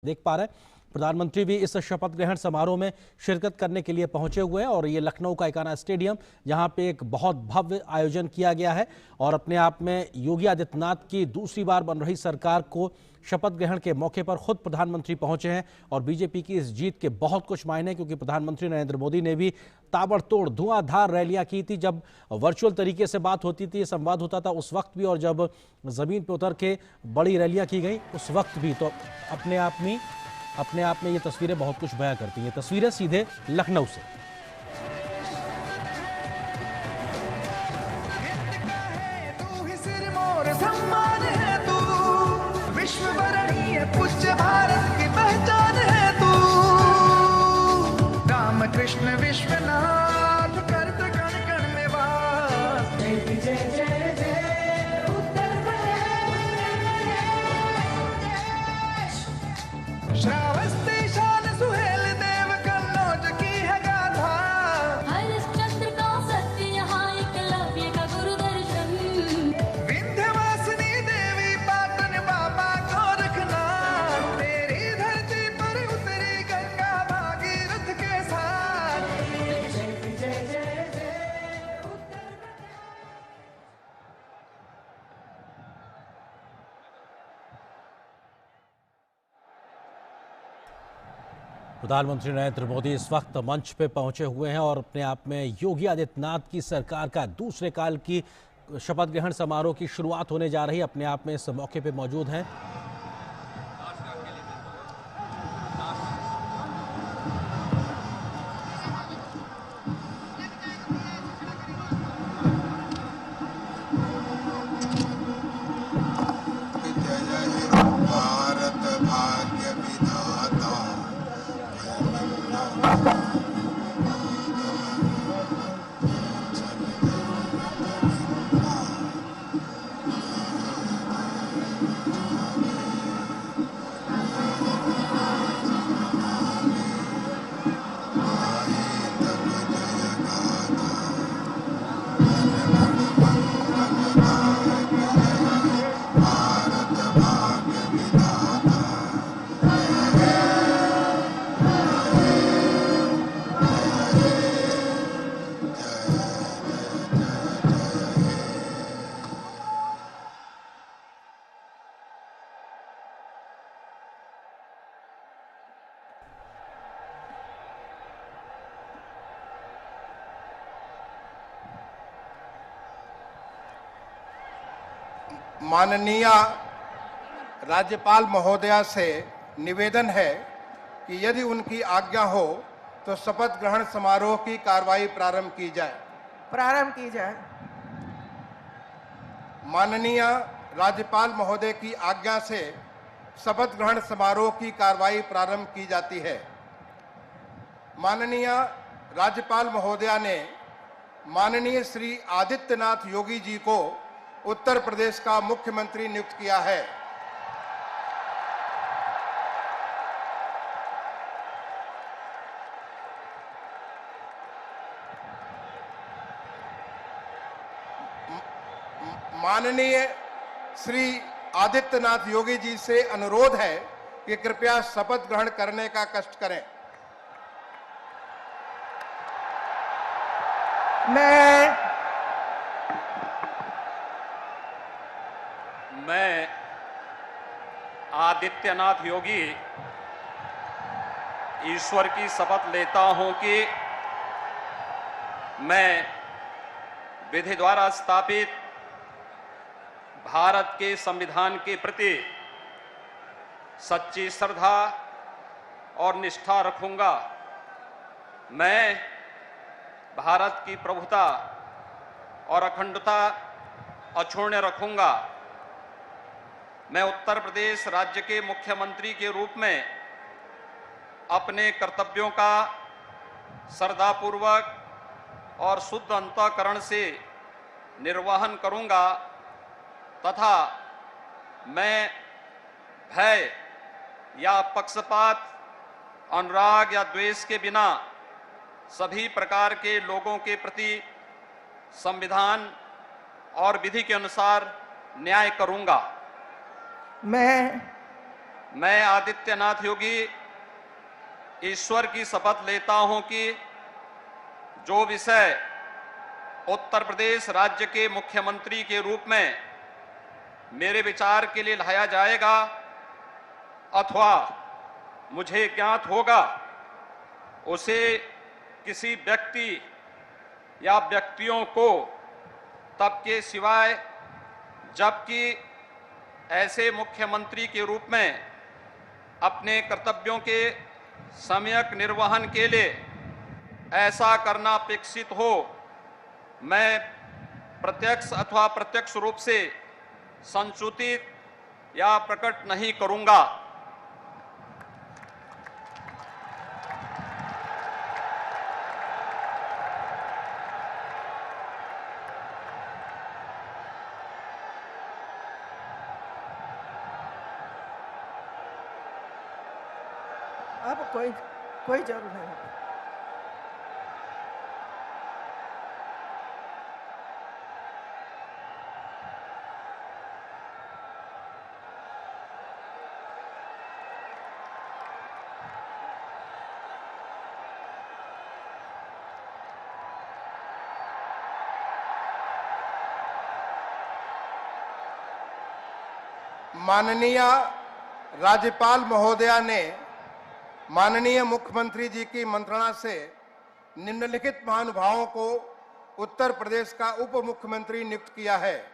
देख पा रहे हैं प्रधानमंत्री भी इस शपथ ग्रहण समारोह में शिरकत करने के लिए पहुंचे हुए हैं और ये लखनऊ का एकाना स्टेडियम जहां पे एक बहुत भव्य आयोजन किया गया है और अपने आप में योगी आदित्यनाथ की दूसरी बार बन रही सरकार को शपथ ग्रहण के मौके पर खुद प्रधानमंत्री पहुंचे हैं और बीजेपी की इस जीत के बहुत कुछ मायने, क्योंकि प्रधानमंत्री नरेंद्र मोदी ने भी ताबड़तोड़ धुआंधार रैलियां की थी। जब वर्चुअल तरीके से बात होती थी, संवाद होता था उस वक्त भी, और जब जमीन पर उतर के बड़ी रैलियां की गई उस वक्त भी। तो अपने आप में ये तस्वीरें बहुत कुछ बयां करती हैं। तस्वीरें सीधे लखनऊ से। पूज्य भारत की पहचान है तू, राम कृष्ण विश्वनाथ करत कण कण में वास। जय जय जय जय उत्तर प्रदेश, श्रावस्ती शान सुहेल देव कन्नौज की है गाथा। हरिश्चंद्र का सत्य यहाँ एकलव्य का गुरुदर्शन, विंध्यवासिनी देवी पाटन बाबा को रखना, तेरी धरती पर उतरी गंगा भागीरथ के साथ। जय जय जय जय उत्तर प्रधानमंत्री नरेंद्र मोदी इस वक्त मंच पे पहुंचे हुए हैं और अपने आप में योगी आदित्यनाथ की सरकार का दूसरे काल की शपथ ग्रहण समारोह की शुरुआत होने जा रही है, अपने आप में इस मौके पे मौजूद हैं। भारत भाग्य विधाता, माननीय राज्यपाल महोदया से निवेदन है कि यदि उनकी आज्ञा हो तो शपथ ग्रहण समारोह की कार्रवाई प्रारंभ की जाए। माननीय राज्यपाल महोदय की आज्ञा से शपथ ग्रहण समारोह की कार्रवाई प्रारंभ की जाती है। माननीय राज्यपाल महोदया ने माननीय श्री आदित्यनाथ योगी जी को उत्तर प्रदेश का मुख्यमंत्री नियुक्त किया है। माननीय श्री आदित्यनाथ योगी जी से अनुरोध है कि कृपया शपथ ग्रहण करने का कष्ट करें। मैं आदित्यनाथ योगी ईश्वर की शपथ लेता हूं कि मैं विधि द्वारा स्थापित भारत के संविधान के प्रति सच्ची श्रद्धा और निष्ठा रखूंगा। मैं भारत की प्रभुता और अखंडता अक्षुण्ण रखूंगा। मैं उत्तर प्रदेश राज्य के मुख्यमंत्री के रूप में अपने कर्तव्यों का श्रद्धापूर्वक और शुद्ध अंतःकरण से निर्वहन करूंगा तथा मैं भय या पक्षपात, अनुराग या द्वेष के बिना सभी प्रकार के लोगों के प्रति संविधान और विधि के अनुसार न्याय करूंगा। मैं मैं आदित्यनाथ योगी ईश्वर की शपथ लेता हूं कि जो विषय उत्तर प्रदेश राज्य के मुख्यमंत्री के रूप में मेरे विचार के लिए लाया जाएगा अथवा मुझे ज्ञात होगा, उसे किसी व्यक्ति या व्यक्तियों को तब के सिवाय जबकि ऐसे मुख्यमंत्री के रूप में अपने कर्तव्यों के सम्यक निर्वहन के लिए ऐसा करना अपेक्षित हो, मैं प्रत्यक्ष अथवा प्रत्यक्ष रूप से संसूचित या प्रकट नहीं करूंगा। अब कोई जरूरत नहीं। माननीय राज्यपाल महोदया ने माननीय मुख्यमंत्री जी की मंत्रणा से निम्नलिखित महानुभावों को उत्तर प्रदेश का उप मुख्यमंत्री नियुक्त किया है।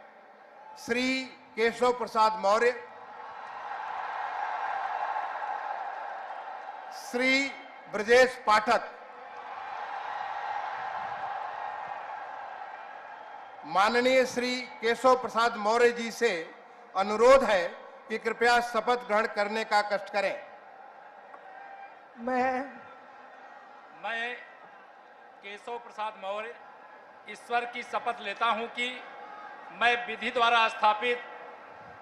श्री केशव प्रसाद मौर्य, श्री ब्रजेश पाठक। माननीय श्री केशव प्रसाद मौर्य जी से अनुरोध है कि कृपया शपथ ग्रहण करने का कष्ट करें। मैं केशव प्रसाद मौर्य ईश्वर की शपथ लेता हूं कि मैं विधि द्वारा स्थापित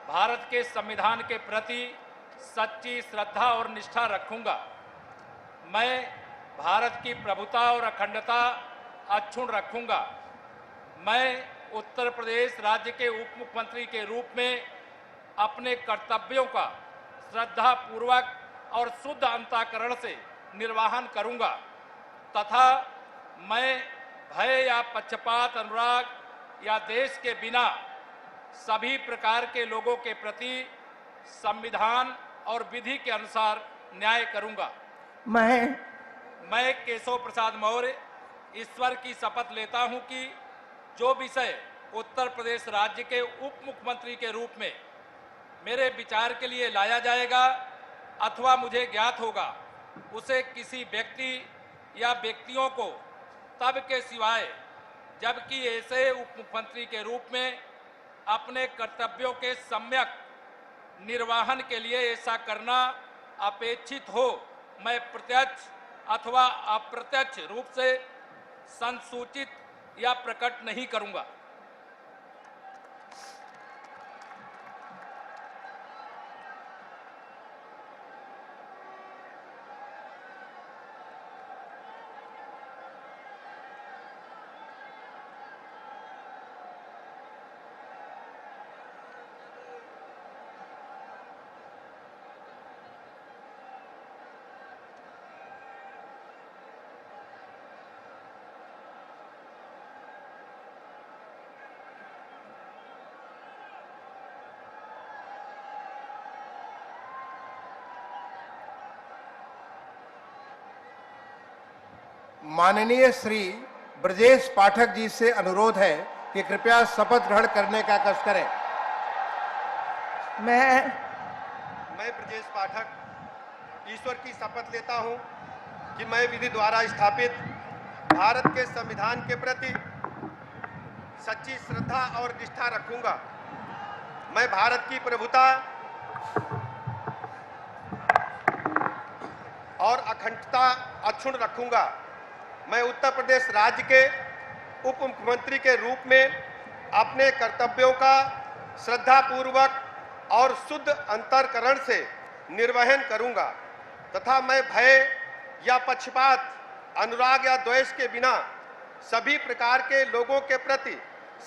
भारत के संविधान के प्रति सच्ची श्रद्धा और निष्ठा रखूंगा। मैं भारत की प्रभुता और अखंडता अक्षुण्ण रखूंगा। मैं उत्तर प्रदेश राज्य के उप मुख्यमंत्री के रूप में अपने कर्तव्यों का श्रद्धा पूर्वक और शुद्ध अंतःकरण से निर्वहन करूंगा तथा मैं भय या पक्षपात, अनुराग या देश के बिना सभी प्रकार के लोगों के प्रति संविधान और विधि के अनुसार न्याय करूंगा। मैं केशव प्रसाद मौर्य ईश्वर की शपथ लेता हूं कि जो विषय उत्तर प्रदेश राज्य के उप मुख्यमंत्री के रूप में मेरे विचार के लिए लाया जाएगा अथवा मुझे ज्ञात होगा, उसे किसी व्यक्ति या व्यक्तियों को तब के सिवाय जबकि ऐसे उप मुख्यमंत्री के रूप में अपने कर्तव्यों के सम्यक निर्वहन के लिए ऐसा करना अपेक्षित हो, मैं प्रत्यक्ष अथवा अप्रत्यक्ष रूप से संसूचित या प्रकट नहीं करूंगा। माननीय श्री ब्रजेश पाठक जी से अनुरोध है कि कृपया शपथ ग्रहण करने का कष्ट करें। मैं ब्रजेश पाठक ईश्वर की शपथ लेता हूं कि मैं विधि द्वारा स्थापित भारत के संविधान के प्रति सच्ची श्रद्धा और निष्ठा रखूंगा। मैं भारत की प्रभुता और अखंडता अक्षुण्ण रखूंगा। मैं उत्तर प्रदेश राज्य के उप मुख्यमंत्री के रूप में अपने कर्तव्यों का श्रद्धापूर्वक और शुद्ध अंतःकरण से निर्वहन करूंगा तथा मैं भय या पक्षपात, अनुराग या द्वेष के बिना सभी प्रकार के लोगों के प्रति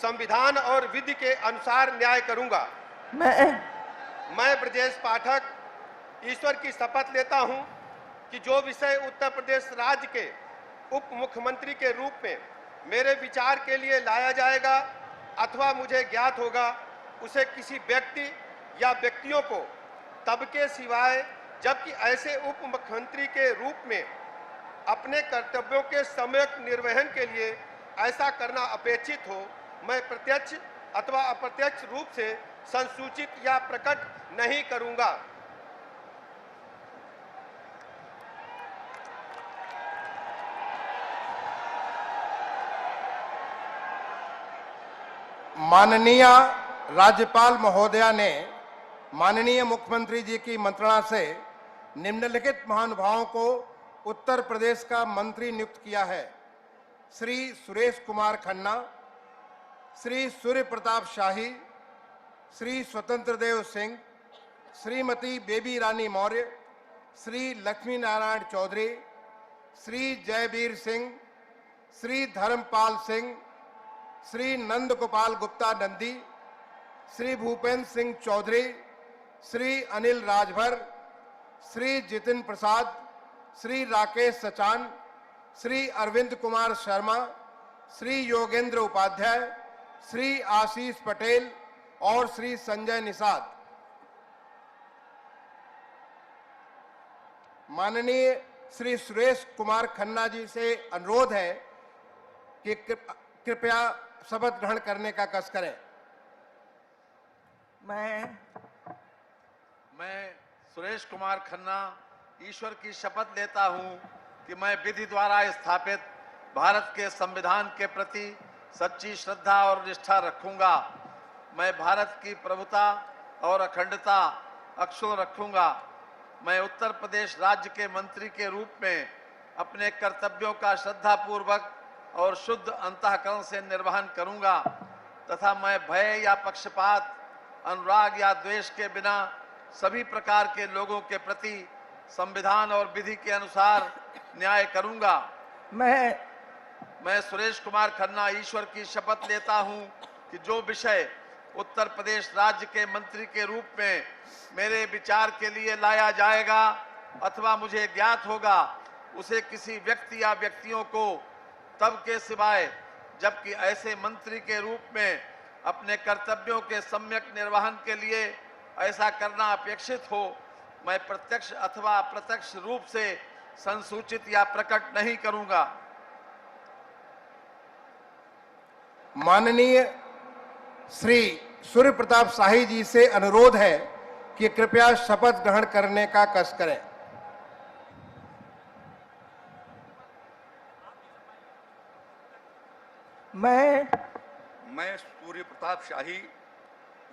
संविधान और विधि के अनुसार न्याय करूंगा। मैं ब्रजेश पाठक ईश्वर की शपथ लेता हूं कि जो विषय उत्तर प्रदेश राज्य के उप मुख्यमंत्री के रूप में मेरे विचार के लिए लाया जाएगा अथवा मुझे ज्ञात होगा, उसे किसी व्यक्ति या व्यक्तियों को तब के सिवाय जबकि ऐसे उप मुख्यमंत्री के रूप में अपने कर्तव्यों के सम्यक निर्वहन के लिए ऐसा करना अपेक्षित हो, मैं प्रत्यक्ष अथवा अप्रत्यक्ष रूप से संसूचित या प्रकट नहीं करूंगा। माननीय राज्यपाल महोदया ने माननीय मुख्यमंत्री जी की मंत्रणा से निम्नलिखित महानुभावों को उत्तर प्रदेश का मंत्री नियुक्त किया है। श्री सुरेश कुमार खन्ना, श्री सूर्य प्रताप शाही, श्री स्वतंत्र देव सिंह, श्रीमती बेबी रानी मौर्य, श्री लक्ष्मी नारायण चौधरी, श्री जयवीर सिंह, श्री धर्मपाल सिंह, श्री नंद गोपाल गुप्ता नंदी, श्री भूपेंद्र सिंह चौधरी, श्री अनिल राजभर, श्री जितिन प्रसाद, श्री राकेश सचान, श्री अरविंद कुमार शर्मा, श्री योगेंद्र उपाध्याय, श्री आशीष पटेल और श्री संजय निषाद। माननीय श्री सुरेश कुमार खन्ना जी से अनुरोध है कि कृपया शपथ ग्रहण करने का कष्ट करें। मैं सुरेश कुमार खन्ना ईश्वर की शपथ लेता हूं कि मैं विधि द्वारा स्थापित भारत के संविधान के प्रति सच्ची श्रद्धा और निष्ठा रखूंगा। मैं भारत की प्रभुता और अखंडता अक्षुण्ण रखूंगा। मैं उत्तर प्रदेश राज्य के मंत्री के रूप में अपने कर्तव्यों का श्रद्धापूर्वक और शुद्ध अंतःकरण से निर्वहन करूंगा तथा मैं भय या पक्षपात, अनुराग या द्वेष के बिना सभी प्रकार के लोगों के प्रति संविधान और विधि के अनुसार न्याय करूंगा। मैं सुरेश कुमार खन्ना ईश्वर की शपथ लेता हूं कि जो विषय उत्तर प्रदेश राज्य के मंत्री के रूप में मेरे विचार के लिए लाया जाएगा अथवा मुझे ज्ञात होगा, उसे किसी व्यक्ति या व्यक्तियों को तब के सिवाय जबकि ऐसे मंत्री के रूप में अपने कर्तव्यों के सम्यक निर्वहन के लिए ऐसा करना अपेक्षित हो, मैं प्रत्यक्ष अथवा अप्रत्यक्ष रूप से संसूचित या प्रकट नहीं करूंगा। माननीय श्री सूर्य प्रताप शाही जी से अनुरोध है कि कृपया शपथ ग्रहण करने का कष्ट करें। मैं सूर्य प्रताप शाही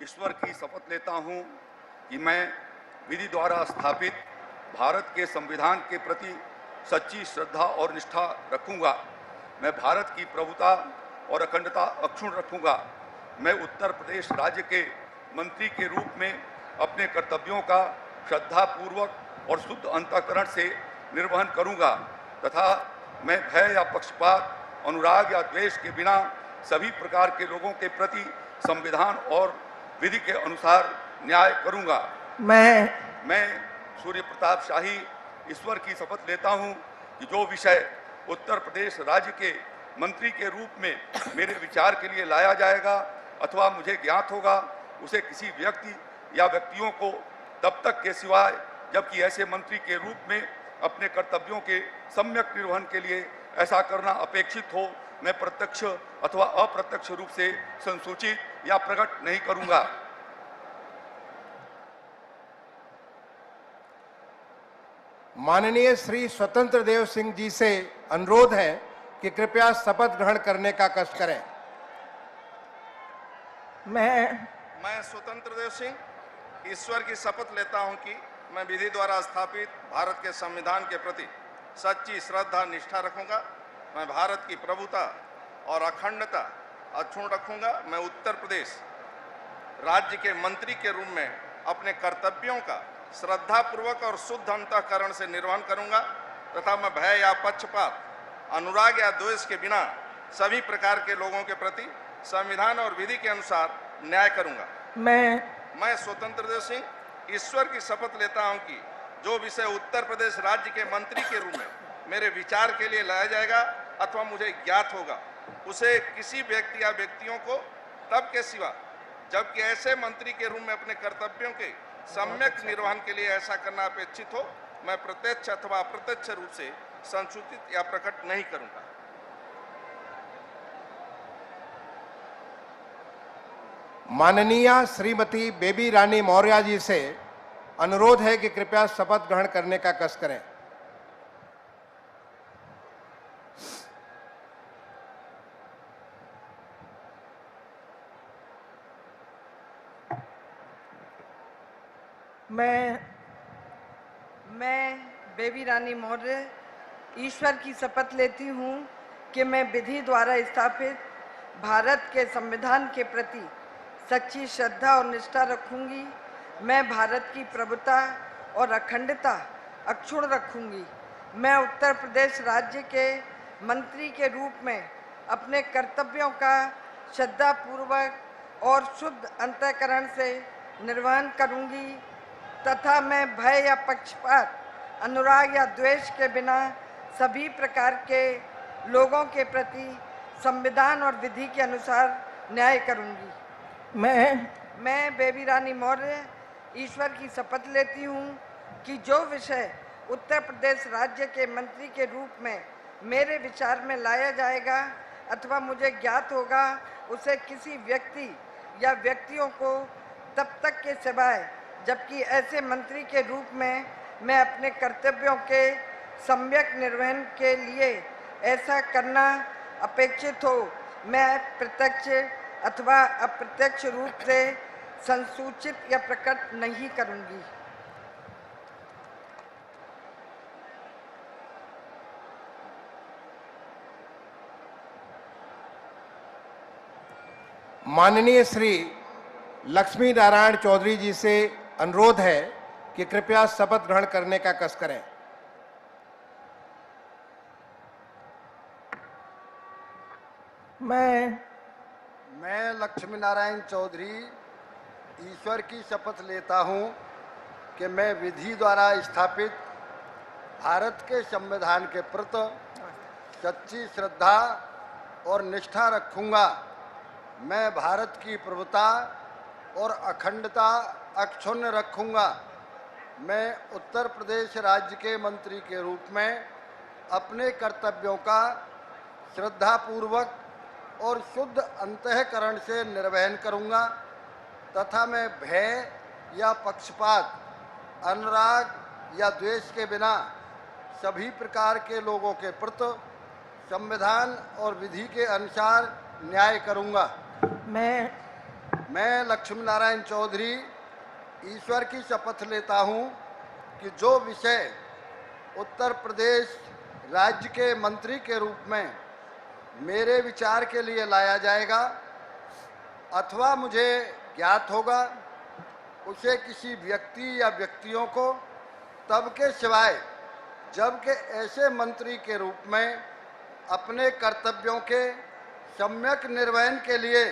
ईश्वर की शपथ लेता हूं कि मैं विधि द्वारा स्थापित भारत के संविधान के प्रति सच्ची श्रद्धा और निष्ठा रखूंगा। मैं भारत की प्रभुता और अखंडता अक्षुण्ण रखूंगा। मैं उत्तर प्रदेश राज्य के मंत्री के रूप में अपने कर्तव्यों का श्रद्धापूर्वक और शुद्ध अंतःकरण से निर्वहन करूंगा तथा मैं भय या पक्षपात, अनुराग या द्वेष के बिना सभी प्रकार के लोगों के प्रति संविधान और विधि के अनुसार न्याय करूंगा। मैं सूर्य प्रताप शाही ईश्वर की शपथ लेता हूं कि जो विषय उत्तर प्रदेश राज्य के मंत्री के रूप में मेरे विचार के लिए लाया जाएगा अथवा मुझे ज्ञात होगा, उसे किसी व्यक्ति या व्यक्तियों को तब तक के सिवाय जबकि ऐसे मंत्री के रूप में अपने कर्तव्यों के सम्यक निर्वहन के लिए ऐसा करना अपेक्षित हो, मैं प्रत्यक्ष अथवा अप्रत्यक्ष रूप से संसूचित या प्रकट नहीं करूंगा। माननीय श्री स्वतंत्र देव सिंह जी से अनुरोध है कि कृपया शपथ ग्रहण करने का कष्ट करें। मैं स्वतंत्र देव सिंह ईश्वर की शपथ लेता हूं कि मैं विधि द्वारा स्थापित भारत के संविधान के प्रति सच्ची श्रद्धा निष्ठा रखूंगा। मैं भारत की प्रभुता और अखंडता अक्षुण्ण रखूंगा। मैं उत्तर प्रदेश राज्य के मंत्री के रूप में अपने कर्तव्यों का श्रद्धापूर्वक और शुद्ध अंतःकरण से निर्वहन करूंगा तथा मैं भय या पक्षपात, अनुराग या द्वेष के बिना सभी प्रकार के लोगों के प्रति संविधान और विधि के अनुसार न्याय करूंगा। मैं स्वतंत्र देव सिंह ईश्वर की शपथ लेता हूं कि जो विषय उत्तर प्रदेश राज्य के मंत्री के रूप में मेरे विचार के लिए लाया जाएगा अथवा मुझे ज्ञात होगा, उसे किसी व्यक्ति या व्यक्तियों को तब के सिवा जबकि ऐसे मंत्री के रूप में अपने कर्तव्यों के सम्यक निर्वहन के लिए ऐसा करना अपेक्षित हो, मैं प्रत्यक्ष अथवा अप्रत्यक्ष रूप से संसूचित या प्रकट नहीं करूंगा। माननीय श्रीमती बेबी रानी मौर्य जी से अनुरोध है कि कृपया शपथ ग्रहण करने का कष्ट करें। मैं बेबी रानी मौर्य ईश्वर की शपथ लेती हूँ कि मैं विधि द्वारा स्थापित भारत के संविधान के प्रति सच्ची श्रद्धा और निष्ठा रखूंगी। मैं भारत की प्रभुता और अखंडता अक्षुण्ण रखूंगी। मैं उत्तर प्रदेश राज्य के मंत्री के रूप में अपने कर्तव्यों का श्रद्धापूर्वक और शुद्ध अंतःकरण से निर्वहन करूंगी तथा मैं भय या पक्षपात, अनुराग या द्वेष के बिना सभी प्रकार के लोगों के प्रति संविधान और विधि के अनुसार न्याय करूंगी। मैं बेबी रानी मौर्य ईश्वर की शपथ लेती हूँ कि जो विषय उत्तर प्रदेश राज्य के मंत्री के रूप में मेरे विचार में लाया जाएगा अथवा मुझे ज्ञात होगा, उसे किसी व्यक्ति या व्यक्तियों को तब तक के सिवाय जबकि ऐसे मंत्री के रूप में मैं अपने कर्तव्यों के सम्यक निर्वहन के लिए ऐसा करना अपेक्षित हो, मैं प्रत्यक्ष अथवा अप्रत्यक्ष रूप से संसूचित या प्रकट नहीं करूंगी। माननीय श्री लक्ष्मी नारायण चौधरी जी से अनुरोध है कि कृपया शपथ ग्रहण करने का कष्ट करें। मैं लक्ष्मी नारायण चौधरी ईश्वर की शपथ लेता हूं कि मैं विधि द्वारा स्थापित भारत के संविधान के प्रति सच्ची श्रद्धा और निष्ठा रखूंगा। मैं भारत की प्रभुता और अखंडता अक्षुण्ण रखूंगा। मैं उत्तर प्रदेश राज्य के मंत्री के रूप में अपने कर्तव्यों का श्रद्धापूर्वक और शुद्ध अंतःकरण से निर्वहन करूंगा तथा मैं भय या पक्षपात, अनुराग या द्वेष के बिना सभी प्रकार के लोगों के प्रति संविधान और विधि के अनुसार न्याय करूंगा। मैं लक्ष्मी नारायण चौधरी ईश्वर की शपथ लेता हूं कि जो विषय उत्तर प्रदेश राज्य के मंत्री के रूप में मेरे विचार के लिए लाया जाएगा अथवा मुझे ज्ञात होगा, उसे किसी व्यक्ति या व्यक्तियों को तब के सिवाय जबकि ऐसे मंत्री के रूप में अपने कर्तव्यों के सम्यक निर्वहन के लिए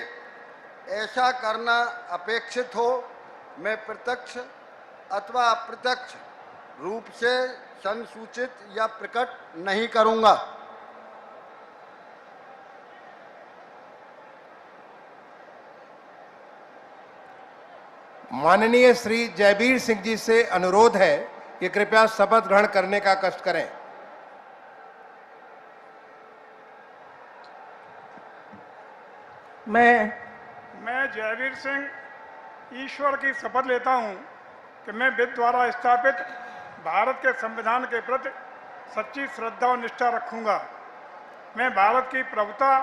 ऐसा करना अपेक्षित हो, मैं प्रत्यक्ष अथवा अप्रत्यक्ष रूप से संसूचित या प्रकट नहीं करूंगा। माननीय श्री जयवीर सिंह जी से अनुरोध है कि कृपया शपथ ग्रहण करने का कष्ट करें। मैं जयवीर सिंह ईश्वर की शपथ लेता हूं कि मैं विधि द्वारा स्थापित भारत के संविधान के प्रति सच्ची श्रद्धा और निष्ठा रखूंगा। मैं भारत की प्रभुता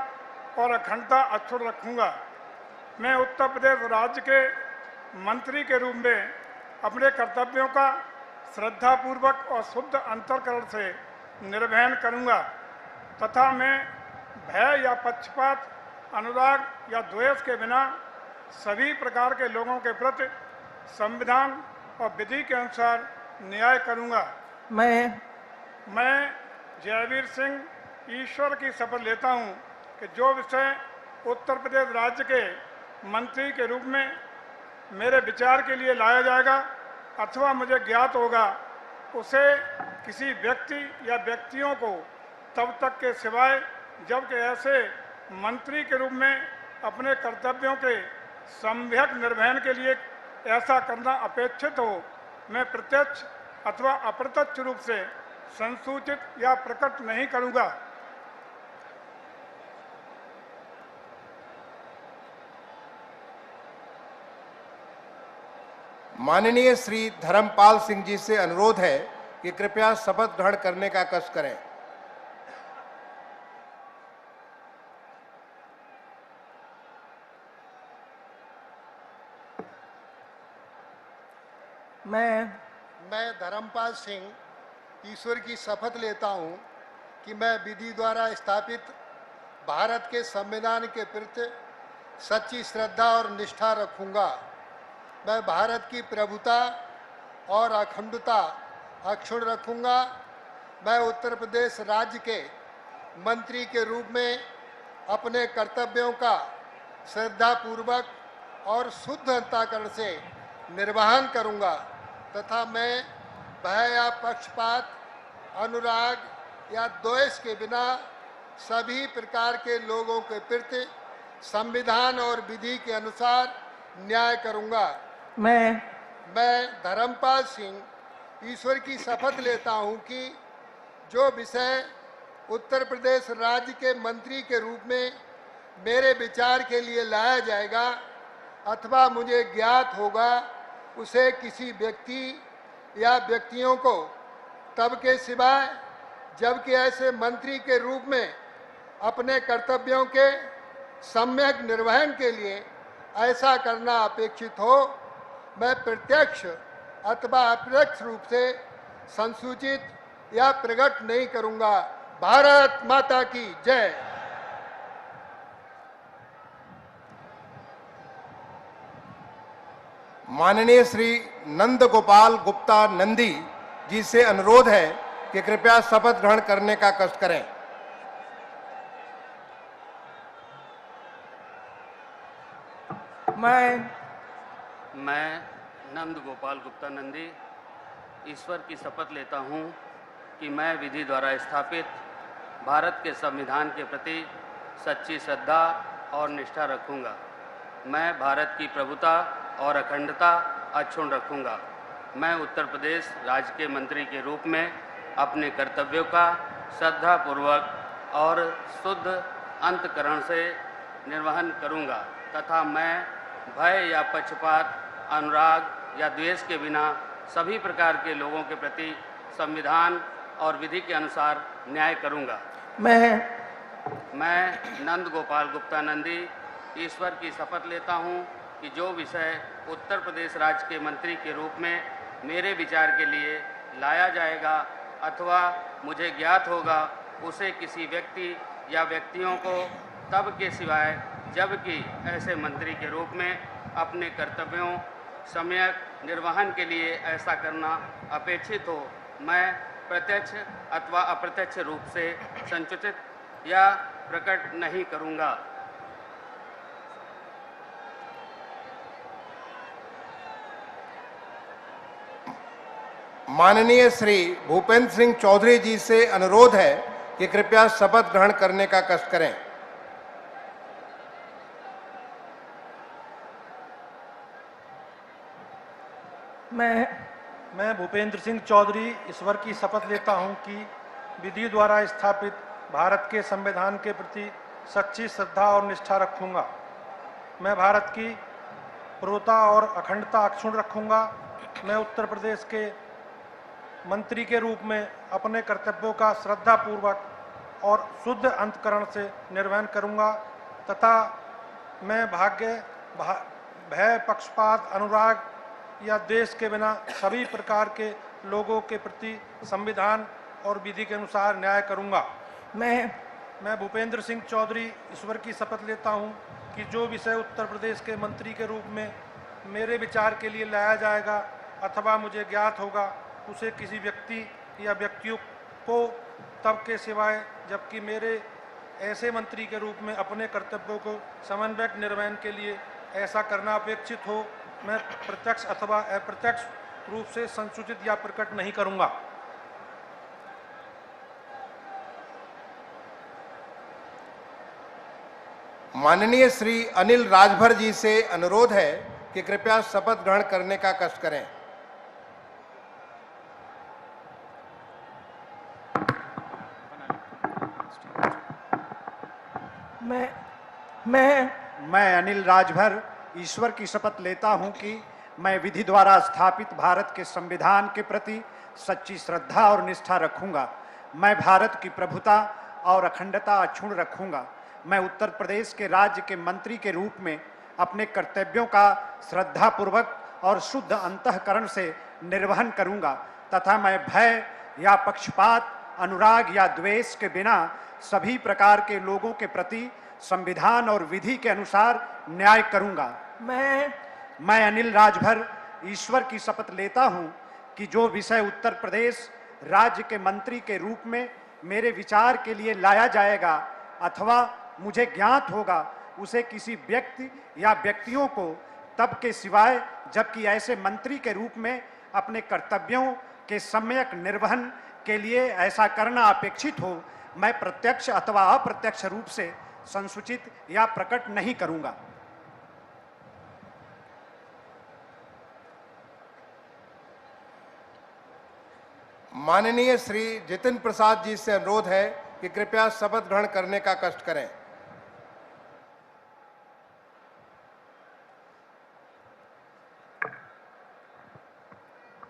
और अखंडता अक्षुण्ण रखूंगा। मैं उत्तर प्रदेश राज्य के मंत्री के रूप में अपने कर्तव्यों का श्रद्धापूर्वक और शुद्ध अंतःकरण से निर्वहन करूंगा तथा मैं भय या पक्षपात, अनुराग या द्वेष के बिना सभी प्रकार के लोगों के प्रति संविधान और विधि के अनुसार न्याय करूंगा। मैं जयवीर सिंह ईश्वर की शपथ लेता हूं कि जो विषय उत्तर प्रदेश राज्य के मंत्री के रूप में मेरे विचार के लिए लाया जाएगा अथवा मुझे ज्ञात होगा, उसे किसी व्यक्ति या व्यक्तियों को तब तक के सिवाय जबकि ऐसे मंत्री के रूप में अपने कर्तव्यों के सम्यक निर्वहन के लिए ऐसा करना अपेक्षित हो, मैं प्रत्यक्ष अथवा अप्रत्यक्ष रूप से संसूचित या प्रकट नहीं करूंगा। माननीय श्री धर्मपाल सिंह जी से अनुरोध है कि कृपया शपथ ग्रहण करने का कष्ट करें। मैं धर्मपाल सिंह ईश्वर की शपथ लेता हूं कि मैं विधि द्वारा स्थापित भारत के संविधान के प्रति सच्ची श्रद्धा और निष्ठा रखूंगा। मैं भारत की प्रभुता और अखंडता अक्षुण्ण रखूंगा। मैं उत्तर प्रदेश राज्य के मंत्री के रूप में अपने कर्तव्यों का श्रद्धापूर्वक और शुद्ध अंतःकरण से निर्वहन करूंगा तथा मैं भय या पक्षपात, अनुराग या द्वेष के बिना सभी प्रकार के लोगों के प्रति संविधान और विधि के अनुसार न्याय करूंगा। मैं धर्मपाल सिंह ईश्वर की शपथ लेता हूं कि जो विषय उत्तर प्रदेश राज्य के मंत्री के रूप में मेरे विचार के लिए लाया जाएगा अथवा मुझे ज्ञात होगा, उसे किसी व्यक्ति या व्यक्तियों को तब के सिवाय जबकि ऐसे मंत्री के रूप में अपने कर्तव्यों के सम्यक निर्वहन के लिए ऐसा करना अपेक्षित हो, मैं प्रत्यक्ष अथवा अप्रत्यक्ष रूप से संसूचित या प्रकट नहीं करूंगा। भारत माता की जय। माननीय श्री नंद गोपाल गुप्ता नंदी जी से अनुरोध है कि कृपया शपथ ग्रहण करने का कष्ट करें। मैं नंद गोपाल गुप्ता नंदी ईश्वर की शपथ लेता हूं कि मैं विधि द्वारा स्थापित भारत के संविधान के प्रति सच्ची श्रद्धा और निष्ठा रखूंगा। मैं भारत की प्रभुता और अखंडता अक्षुण्ण रखूंगा। मैं उत्तर प्रदेश राज्य के मंत्री के रूप में अपने कर्तव्यों का श्रद्धापूर्वक और शुद्ध अंतःकरण से निर्वहन करूंगा तथा मैं भय या पक्षपात, अनुराग या द्वेष के बिना सभी प्रकार के लोगों के प्रति संविधान और विधि के अनुसार न्याय करूंगा। मैं नंद गोपाल गुप्ता नंदी ईश्वर की शपथ लेता हूं कि जो विषय उत्तर प्रदेश राज्य के मंत्री के रूप में मेरे विचार के लिए लाया जाएगा अथवा मुझे ज्ञात होगा, उसे किसी व्यक्ति या व्यक्तियों को तब के सिवाय जबकि ऐसे मंत्री के रूप में अपने कर्तव्यों सम्यक निर्वहन के लिए ऐसा करना अपेक्षित हो, मैं प्रत्यक्ष अथवा अप्रत्यक्ष रूप से संसूचित या प्रकट नहीं करूंगा। माननीय श्री भूपेंद्र सिंह चौधरी जी से अनुरोध है कि कृपया शपथ ग्रहण करने का कष्ट करें। मैं भूपेंद्र सिंह चौधरी ईश्वर की शपथ लेता हूं कि विधि द्वारा स्थापित भारत के संविधान के प्रति सच्ची श्रद्धा और निष्ठा रखूंगा। मैं भारत की प्रभुता और अखंडता अक्षुण्ण रखूंगा। मैं उत्तर प्रदेश के मंत्री के रूप में अपने कर्तव्यों का श्रद्धापूर्वक और शुद्ध अंतःकरण से निर्वहन करूंगा तथा मैं भय, पक्षपात, अनुराग या देश के बिना सभी प्रकार के लोगों के प्रति संविधान और विधि के अनुसार न्याय करूंगा। मैं भूपेंद्र सिंह चौधरी ईश्वर की शपथ लेता हूं कि जो विषय उत्तर प्रदेश के मंत्री के रूप में मेरे विचार के लिए लाया जाएगा अथवा मुझे ज्ञात होगा, उसे किसी व्यक्ति या व्यक्तियों को तब के सिवाय जबकि मेरे ऐसे मंत्री के रूप में अपने कर्तव्यों को समन्वयक निर्वहन के लिए ऐसा करना अपेक्षित हो, मैं प्रत्यक्ष अथवा अप्रत्यक्ष रूप से संसूचित या प्रकट नहीं करूंगा। माननीय श्री अनिल राजभर जी से अनुरोध है कि कृपया शपथ ग्रहण करने का कष्ट करें। मैं अनिल राजभर ईश्वर की शपथ लेता हूं कि मैं विधि द्वारा स्थापित भारत के संविधान के प्रति सच्ची श्रद्धा और निष्ठा रखूंगा। मैं भारत की प्रभुता और अखंडता अक्षुण्ण रखूंगा। मैं उत्तर प्रदेश के राज्य के मंत्री के रूप में अपने कर्तव्यों का श्रद्धापूर्वक और शुद्ध अंतःकरण से निर्वहन करूंगा तथा मैं भय या पक्षपात, अनुराग या द्वेष के बिना सभी प्रकार के लोगों के प्रति संविधान और विधि के अनुसार न्याय करूंगा। मैं अनिल राजभर ईश्वर की शपथ लेता हूं कि जो विषय उत्तर प्रदेश राज्य के मंत्री के रूप में मेरे विचार के लिए लाया जाएगा अथवा मुझे ज्ञात होगा उसे किसी व्यक्ति या व्यक्तियों को तब के सिवाय जबकि ऐसे मंत्री के रूप में अपने कर्तव्यों के सम्यक निर्वहन के लिए ऐसा करना अपेक्षित हो, मैं प्रत्यक्ष अथवा अप्रत्यक्ष रूप से संसूचित या प्रकट नहीं करूंगा। माननीय श्री जितिन प्रसाद जी से अनुरोध है कि कृपया शपथ ग्रहण करने का कष्ट करें।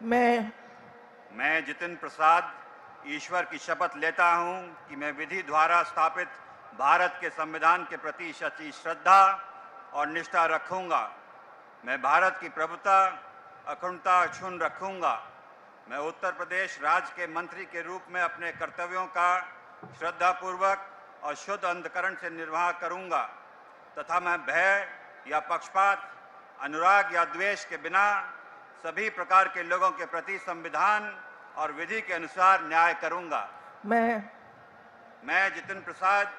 मैं जितिन प्रसाद ईश्वर की शपथ लेता हूं कि मैं विधि द्वारा स्थापित भारत के संविधान के प्रति सच्ची श्रद्धा और निष्ठा रखूंगा। मैं भारत की प्रभुता, अखंडता अक्षुण्ण रखूंगा। मैं उत्तर प्रदेश राज्य के मंत्री के रूप में अपने कर्तव्यों का श्रद्धापूर्वक और शुद्ध अंतःकरण से निर्वाह करूंगा तथा मैं भय या पक्षपात, अनुराग या द्वेष के बिना सभी प्रकार के लोगों के प्रति संविधान और विधि के अनुसार न्याय करूंगा। मैं जितिन प्रसाद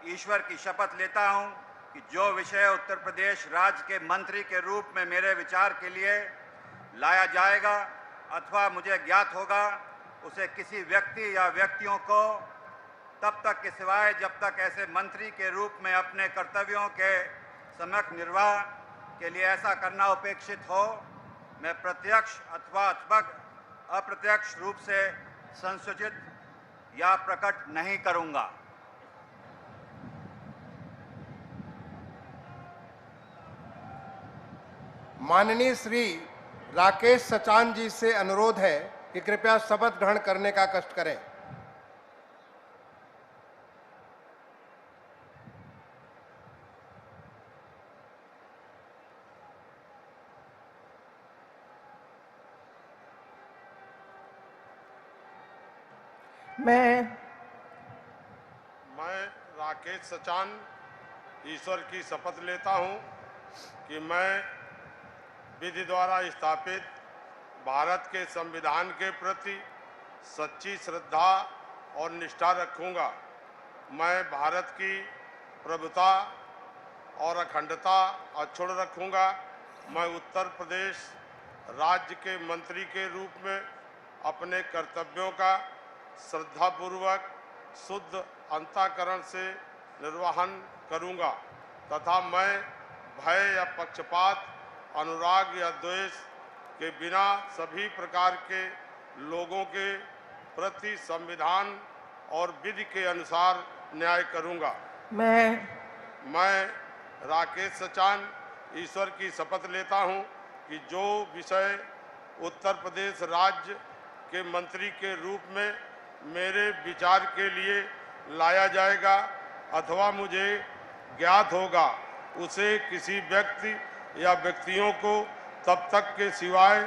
ईश्वर की शपथ लेता हूं कि जो विषय उत्तर प्रदेश राज्य के मंत्री के रूप में मेरे विचार के लिए लाया जाएगा अथवा मुझे ज्ञात होगा उसे किसी व्यक्ति या व्यक्तियों को तब तक के सिवाय जब तक ऐसे मंत्री के रूप में अपने कर्तव्यों के सम्यक निर्वाह के लिए ऐसा करना अपेक्षित हो, मैं प्रत्यक्ष अथवा अप्रत्यक्ष रूप से संसूचित या प्रकट नहीं करूंगा। माननीय श्री राकेश सचान जी से अनुरोध है कि कृपया शपथ ग्रहण करने का कष्ट करें। मैं राकेश सचान ईश्वर की शपथ लेता हूं कि मैं विधि द्वारा स्थापित भारत के संविधान के प्रति सच्ची श्रद्धा और निष्ठा रखूंगा। मैं भारत की प्रभुता और अखंडता अक्षुण्ण रखूंगा। मैं उत्तर प्रदेश राज्य के मंत्री के रूप में अपने कर्तव्यों का श्रद्धापूर्वक शुद्ध अंतःकरण से निर्वहन करूंगा तथा मैं भय या पक्षपात, अनुराग या द्वेष के बिना सभी प्रकार के लोगों के प्रति संविधान और विधि के अनुसार न्याय करूंगा। मैं राकेश सचान ईश्वर की शपथ लेता हूं कि जो विषय उत्तर प्रदेश राज्य के मंत्री के रूप में मेरे विचार के लिए लाया जाएगा अथवा मुझे ज्ञात होगा उसे किसी व्यक्ति या व्यक्तियों को तब तक के सिवाय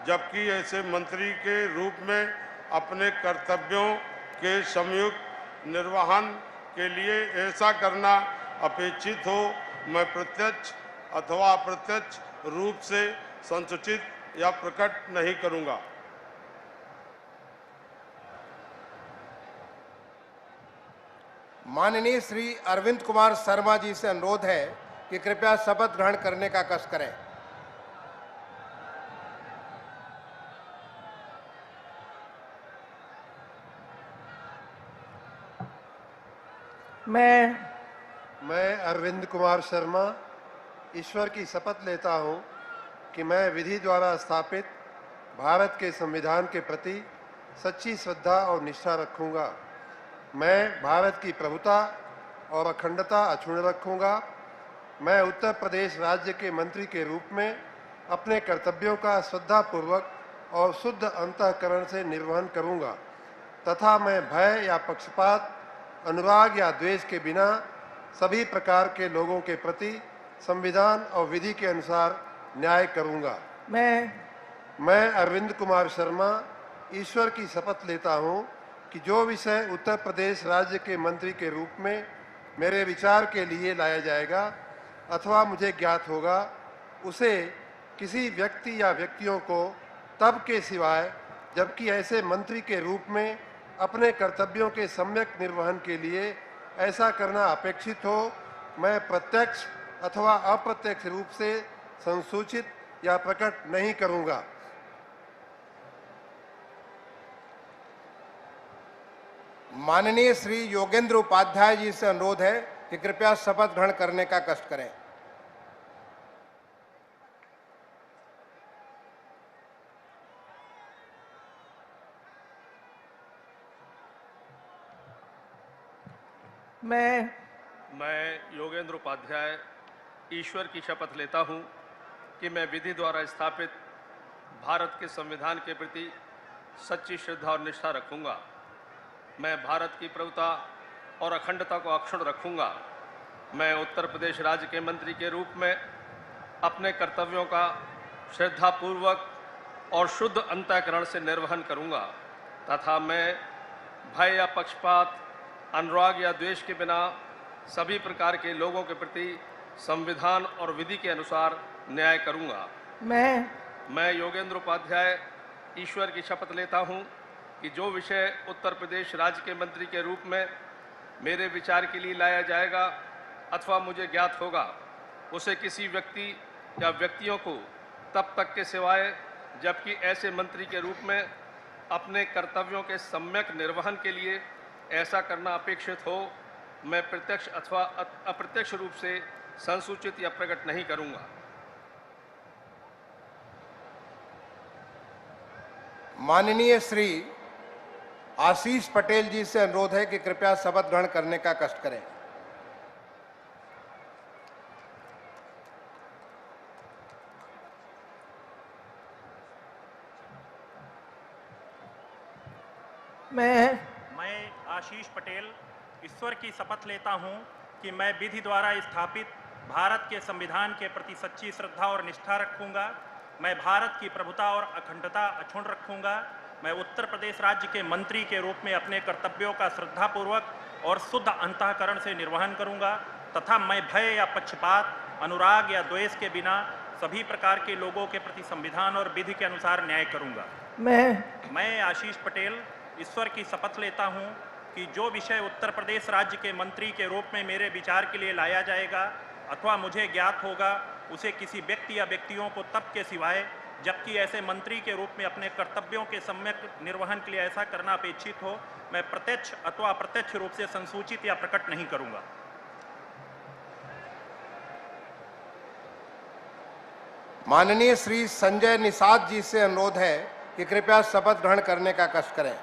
जबकि ऐसे मंत्री के रूप में अपने कर्तव्यों के संयुक्त निर्वहन के लिए ऐसा करना अपेक्षित हो, मैं प्रत्यक्ष अथवा अप्रत्यक्ष रूप से संसूचित या प्रकट नहीं करूंगा। माननीय श्री अरविंद कुमार शर्मा जी से अनुरोध है कि कृपया शपथ ग्रहण करने का कष्ट करें। मैं अरविंद कुमार शर्मा ईश्वर की शपथ लेता हूँ कि मैं विधि द्वारा स्थापित भारत के संविधान के प्रति सच्ची श्रद्धा और निष्ठा रखूँगा। मैं भारत की प्रभुता और अखंडता अक्षुण्ण रखूँगा। मैं उत्तर प्रदेश राज्य के मंत्री के रूप में अपने कर्तव्यों का श्रद्धापूर्वक और शुद्ध अंतःकरण से निर्वहन करूँगा तथा मैं भय या पक्षपात, अनुराग या द्वेष के बिना सभी प्रकार के लोगों के प्रति संविधान और विधि के अनुसार न्याय करूँगा। मैं अरविंद कुमार शर्मा ईश्वर की शपथ लेता हूँ कि जो विषय उत्तर प्रदेश राज्य के मंत्री के रूप में मेरे विचार के लिए लाया जाएगा अथवा मुझे ज्ञात होगा, उसे किसी व्यक्ति या व्यक्तियों को तब के सिवाय जबकि ऐसे मंत्री के रूप में अपने कर्तव्यों के सम्यक निर्वहन के लिए ऐसा करना अपेक्षित हो, मैं प्रत्यक्ष अथवा अप्रत्यक्ष रूप से संसूचित या प्रकट नहीं करूँगा। माननीय श्री योगेंद्र उपाध्याय जी से अनुरोध है कि कृपया शपथ ग्रहण करने का कष्ट करें। मैं योगेंद्र उपाध्याय ईश्वर की शपथ लेता हूं कि मैं विधि द्वारा स्थापित भारत के संविधान के प्रति सच्ची श्रद्धा और निष्ठा रखूंगा। मैं भारत की प्रभुता और अखंडता को अक्षुण्ण रखूंगा। मैं उत्तर प्रदेश राज्य के मंत्री के रूप में अपने कर्तव्यों का श्रद्धापूर्वक और शुद्ध अंतःकरण से निर्वहन करूंगा तथा मैं भय या पक्षपात, अनुराग या द्वेष के बिना सभी प्रकार के लोगों के प्रति संविधान और विधि के अनुसार न्याय करूंगा। मैं योगेंद्र उपाध्याय ईश्वर की शपथ लेता हूं कि जो विषय उत्तर प्रदेश राज्य के मंत्री के रूप में मेरे विचार के लिए लाया जाएगा अथवा मुझे ज्ञात होगा, उसे किसी व्यक्ति या व्यक्तियों को तब तक के सिवाय जबकि ऐसे मंत्री के रूप में अपने कर्तव्यों के सम्यक निर्वहन के लिए ऐसा करना अपेक्षित हो, मैं प्रत्यक्ष अथवा अप्रत्यक्ष रूप से संसूचित या प्रकट नहीं करूंगा। माननीय श्री आशीष पटेल जी से अनुरोध है कि कृपया शपथ ग्रहण करने का कष्ट करें। मैं आशीष पटेल ईश्वर की शपथ लेता हूं कि मैं विधि द्वारा स्थापित भारत के संविधान के प्रति सच्ची श्रद्धा और निष्ठा रखूंगा। मैं भारत की प्रभुता और अखंडता अक्षुण्ण रखूंगा। मैं उत्तर प्रदेश राज्य के मंत्री के रूप में अपने कर्तव्यों का श्रद्धापूर्वक और शुद्ध अंतःकरण से निर्वहन करूंगा तथा मैं भय या पक्षपात, अनुराग या द्वेष के बिना सभी प्रकार के लोगों के प्रति संविधान और विधि के अनुसार न्याय करूंगा। मैं आशीष पटेल ईश्वर की शपथ लेता हूं कि जो विषय उत्तर प्रदेश राज्य के मंत्री के रूप में मेरे विचार के लिए लाया जाएगा अथवा मुझे ज्ञात होगा, उसे किसी व्यक्ति या व्यक्तियों को तब के सिवाय जबकि ऐसे मंत्री के रूप में अपने कर्तव्यों के सम्यक निर्वहन के लिए ऐसा करना अपेक्षित हो, मैं प्रत्यक्ष अथवा अप्रत्यक्ष रूप से संसूचित या प्रकट नहीं करूंगा। माननीय श्री संजय निषाद जी से अनुरोध है कि कृपया शपथ ग्रहण करने का कष्ट करें।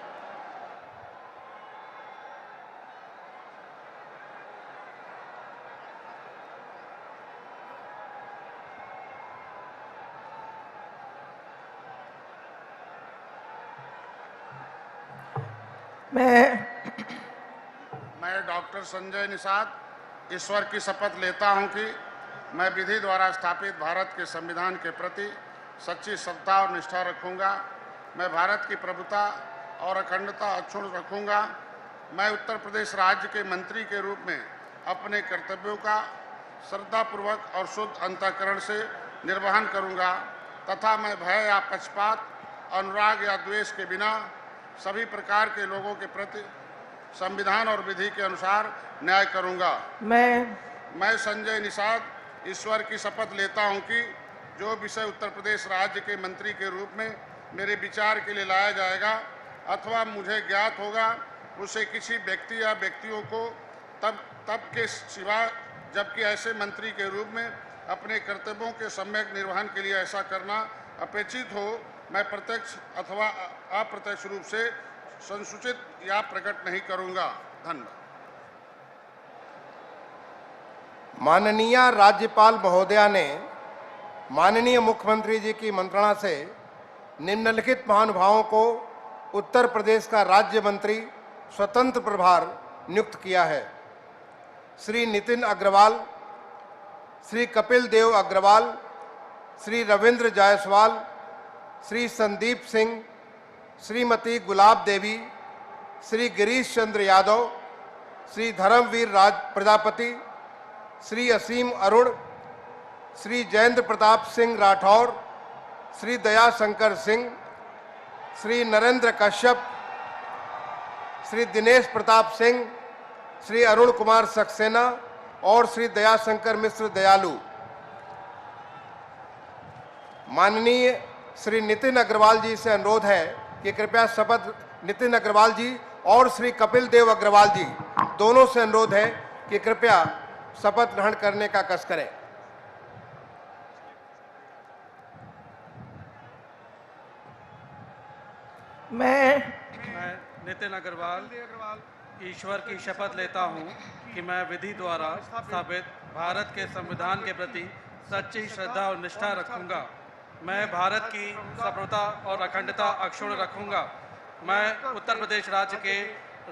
मैं डॉक्टर संजय निषाद ईश्वर की शपथ लेता हूं कि मैं विधि द्वारा स्थापित भारत के संविधान के प्रति सच्ची श्रद्धा और निष्ठा रखूंगा। मैं भारत की प्रभुता और अखंडता अक्षुण्ण रखूंगा। मैं उत्तर प्रदेश राज्य के मंत्री के रूप में अपने कर्तव्यों का श्रद्धापूर्वक और शुद्ध अंतःकरण से निर्वहन करूंगा तथा मैं भय या पक्षपात, अनुराग या द्वेष के बिना सभी प्रकार के लोगों के प्रति संविधान और विधि के अनुसार न्याय करूंगा। मैं संजय निषाद ईश्वर की शपथ लेता हूं कि जो विषय उत्तर प्रदेश राज्य के मंत्री के रूप में मेरे विचार के लिए लाया जाएगा अथवा मुझे ज्ञात होगा, उसे किसी व्यक्ति या व्यक्तियों को तब के सिवा, जबकि ऐसे मंत्री के रूप में अपने कर्तव्यों के सम्यक निर्वहन के लिए ऐसा करना अपेक्षित हो, मैं प्रत्यक्ष अथवा अप्रत्यक्ष रूप से संसूचित या प्रकट नहीं करूंगा। धन्यवाद। माननीय राज्यपाल महोदया ने माननीय मुख्यमंत्री जी की मंत्रणा से निम्नलिखित महानुभावों को उत्तर प्रदेश का राज्य मंत्री स्वतंत्र प्रभार नियुक्त किया है। श्री नितिन अग्रवाल, श्री कपिल देव अग्रवाल, श्री रविंद्र जायसवाल, श्री संदीप सिंह, श्रीमती गुलाब देवी, श्री गिरीश चंद्र यादव, श्री धर्मवीर राज प्रजापति, श्री असीम अरुण, श्री जयेंद्र प्रताप सिंह राठौर, श्री दया शंकर सिंह, श्री नरेंद्र कश्यप, श्री दिनेश प्रताप सिंह, श्री अरुण कुमार सक्सेना और श्री दयाशंकर मिश्र दयालु। माननीय श्री नितिन अग्रवाल जी से अनुरोध है कि कृपया शपथ, नितिन अग्रवाल जी और श्री कपिल देव अग्रवाल जी दोनों से अनुरोध है कि कृपया शपथ ग्रहण करने का कष्ट करें। मैं नितिन अग्रवाल ईश्वर की शपथ लेता हूं कि मैं विधि द्वारा स्थापित भारत के संविधान के प्रति सच्ची श्रद्धा और निष्ठा रखूंगा। मैं भारत की संप्रभुता और अखंडता अक्षुण्ण रखूंगा। मैं उत्तर प्रदेश राज्य के